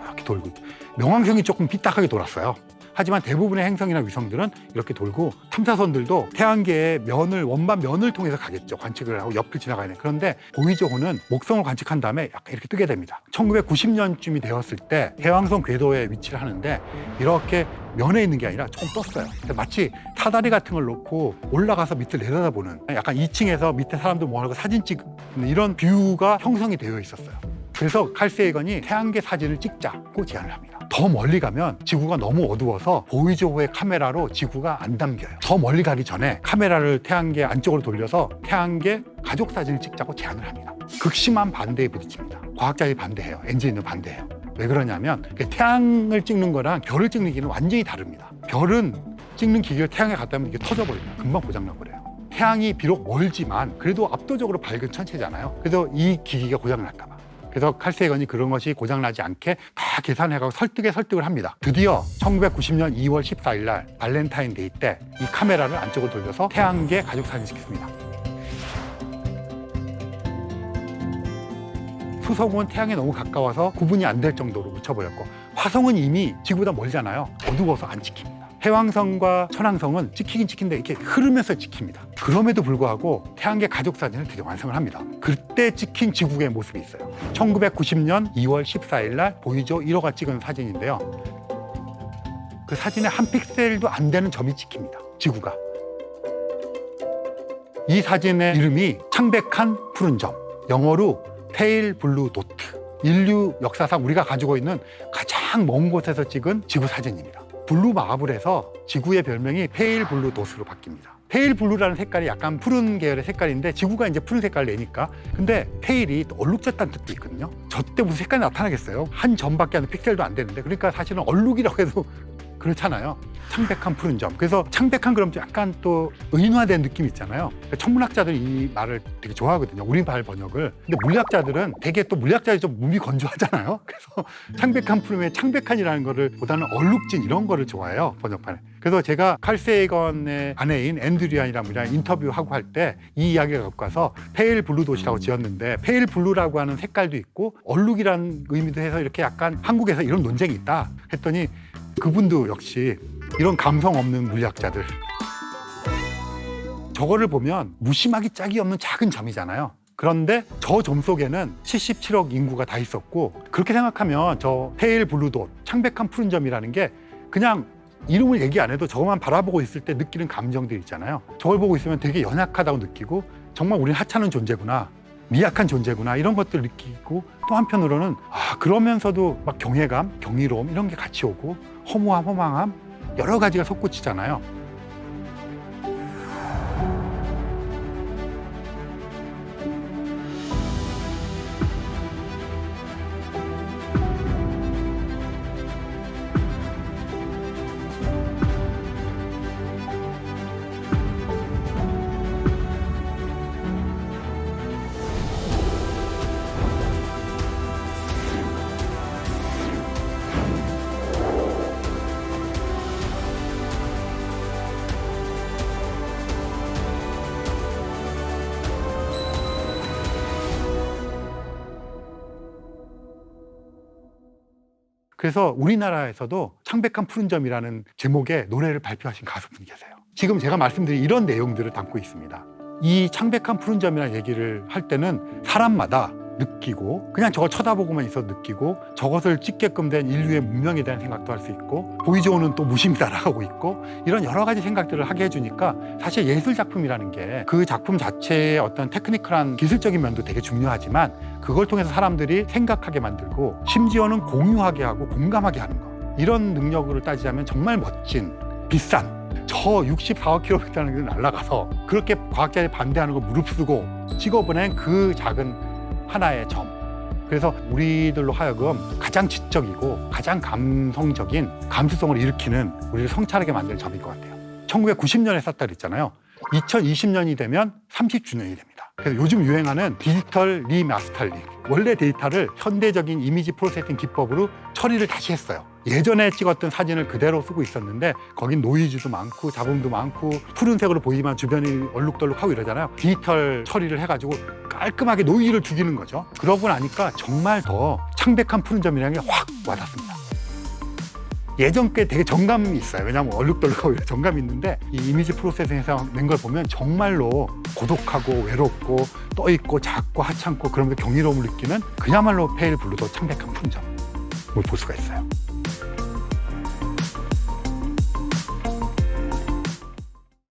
이렇게 돌고 명왕성이 조금 삐딱하게 돌았어요. 하지만 대부분의 행성이나 위성들은 이렇게 돌고 탐사선들도 태양계의 면을 원반 면을 통해서 가겠죠. 관측을 하고 옆을 지나가야 돼. 그런데 보이저호는 목성을 관측한 다음에 약간 이렇게 뜨게 됩니다. 1990년쯤이 되었을 때 해왕성 궤도에 위치를 하는데 이렇게 면에 있는 게 아니라 조금 떴어요. 마치 사다리 같은 걸 놓고 올라가서 밑을 내려다보는 약간 2층에서 밑에 사람들 모아놓고 사진 찍는 이런 뷰가 형성이 되어 있었어요. 그래서 칼 세이건이 태양계 사진을 찍자고 제안을 합니다. 더 멀리 가면 지구가 너무 어두워서 보이저호의 카메라로 지구가 안 담겨요. 더 멀리 가기 전에 카메라를 태양계 안쪽으로 돌려서 태양계 가족 사진을 찍자고 제안을 합니다. 극심한 반대에 부딪힙니다. 과학자들이 반대해요. 엔지니어도 반대해요. 왜 그러냐면 태양을 찍는 거랑 별을 찍는 기기는 완전히 다릅니다. 별은 찍는 기기를 태양에 갖다 하면 이게 터져버립니다. 금방 고장나버려요. 태양이 비록 멀지만 그래도 압도적으로 밝은 천체잖아요. 그래서 이 기기가 고장날까 봐. 그래서 칼 세이건이 그런 것이 고장나지 않게 다 계산해가고 설득을 합니다. 드디어 1990년 2월 14일 날 발렌타인데이 때 이 카메라를 안쪽으로 돌려서 태양계 가족 사진을 찍습니다. 수성은 태양에 너무 가까워서 구분이 안 될 정도로 묻혀버렸고 화성은 이미 지구보다 멀잖아요. 어두워서 안 찍힙니다. 해왕성과 천왕성은 찍히긴 찍힌데 이렇게 흐르면서 찍힙니다. 그럼에도 불구하고 태양계 가족 사진을 드디어 완성을 합니다. 그때 찍힌 지구의 모습이 있어요. 1990년 2월 14일 날 보이저 1호가 찍은 사진인데요. 그 사진에 한 픽셀도 안 되는 점이 찍힙니다. 지구가. 이 사진의 이름이 창백한 푸른 점, 영어로 페일 블루 도트. 인류 역사상 우리가 가지고 있는 가장 먼 곳에서 찍은 지구 사진입니다. 블루 마블 해서 지구의 별명이 페일 블루 도트로 바뀝니다. 페일 블루라는 색깔이 약간 푸른 계열의 색깔인데 지구가 이제 푸른 색깔을 내니까, 근데 페일이 얼룩졌다는 뜻도 있거든요. 저 때 무슨 색깔이 나타나겠어요? 한 점밖에 안 돼, 픽셀도 안 되는데. 그러니까 사실은 얼룩이라고 해도 그렇잖아요. 창백한 푸른 점. 그래서 창백한 그럼 약간 또 의인화된 느낌이 있잖아요. 그러니까 천문학자들이 이 말을 되게 좋아하거든요. 우리말 번역을. 근데 물리학자들은 되게 또 물리학자들이 좀 몸이 건조하잖아요. 그래서 창백한 푸른의 창백한이라는 거를 보다는 얼룩진 이런 거를 좋아해요. 번역판에. 그래서 제가 칼 세이건의 아내인 앤드류안이랑 인터뷰하고 할 때 이 이야기를 갖고 와서 페일 블루 돛이라고 지었는데, 페일 블루라고 하는 색깔도 있고 얼룩이라는 의미도 해서 이렇게 약간 한국에서 이런 논쟁이 있다 했더니 그분도 역시 이런 감성 없는 물리학자들, 저거를 보면 무심하기 짝이 없는 작은 점이잖아요. 그런데 저 점 속에는 77억 인구가 다 있었고, 그렇게 생각하면 저 페일 블루 돛, 창백한 푸른 점이라는 게 그냥 이름을 얘기 안 해도 저것만 바라보고 있을 때 느끼는 감정들 있잖아요. 저걸 보고 있으면 되게 연약하다고 느끼고, 정말 우리는 하찮은 존재구나, 미약한 존재구나, 이런 것들을 느끼고, 또 한편으로는 그러면서도 막 경외감, 경이로움 이런 게 같이 오고, 허무함, 허망함 여러 가지가 솟구치잖아요. 그래서 우리나라에서도 창백한 푸른 점이라는 제목의 노래를 발표하신 가수분이 계세요. 지금 제가 말씀드린 이런 내용들을 담고 있습니다. 이 창백한 푸른 점이라는 얘기를 할 때는 사람마다 느끼고, 그냥 저걸 쳐다보고만 있어도 느끼고, 저것을 찍게끔 된 인류의 문명에 대한 생각도 할 수 있고, 보이즈온은 또 무심히 따라가고 있고, 이런 여러 가지 생각들을 하게 해주니까 사실 예술 작품이라는 게 그 작품 자체의 어떤 테크니컬한 기술적인 면도 되게 중요하지만, 그걸 통해서 사람들이 생각하게 만들고 심지어는 공유하게 하고 공감하게 하는 거, 이런 능력으로 따지자면 정말 멋진, 비싼, 저 64억 km를 날아가서 그렇게 과학자들이 반대하는 거 무릅쓰고 찍어보낸 그 작은 하나의 점. 그래서 우리들로 하여금 가장 지적이고 가장 감성적인 감수성을 일으키는, 우리를 성찰하게 만드는 점인 것 같아요. 1990년에 쐈다 그랬잖아요. 2020년이 되면 30주년이 됩니다. 그래서 요즘 유행하는 디지털 리마스터링, 원래 데이터를 현대적인 이미지 프로세싱 기법으로 처리를 다시 했어요. 예전에 찍었던 사진을 그대로 쓰고 있었는데 거긴 노이즈도 많고 잡음도 많고 푸른색으로 보이지만 주변이 얼룩덜룩하고 이러잖아요. 디지털 처리를 해가지고 깔끔하게 노이즈를 죽이는 거죠. 그러고 나니까 정말 더 창백한 푸른 점이라는 게 확 와닿습니다. 예전 게 되게 정감이 있어요. 왜냐하면 얼룩덜룩하고 정감이 있는데, 이 이미지 프로세싱에서 낸 걸 보면 정말로 고독하고 외롭고 떠있고 작고 하찮고 그러면서 경이로움을 느끼는, 그야말로 페일 블루 돛 창백한 푸른 점을 볼 수가 있어요.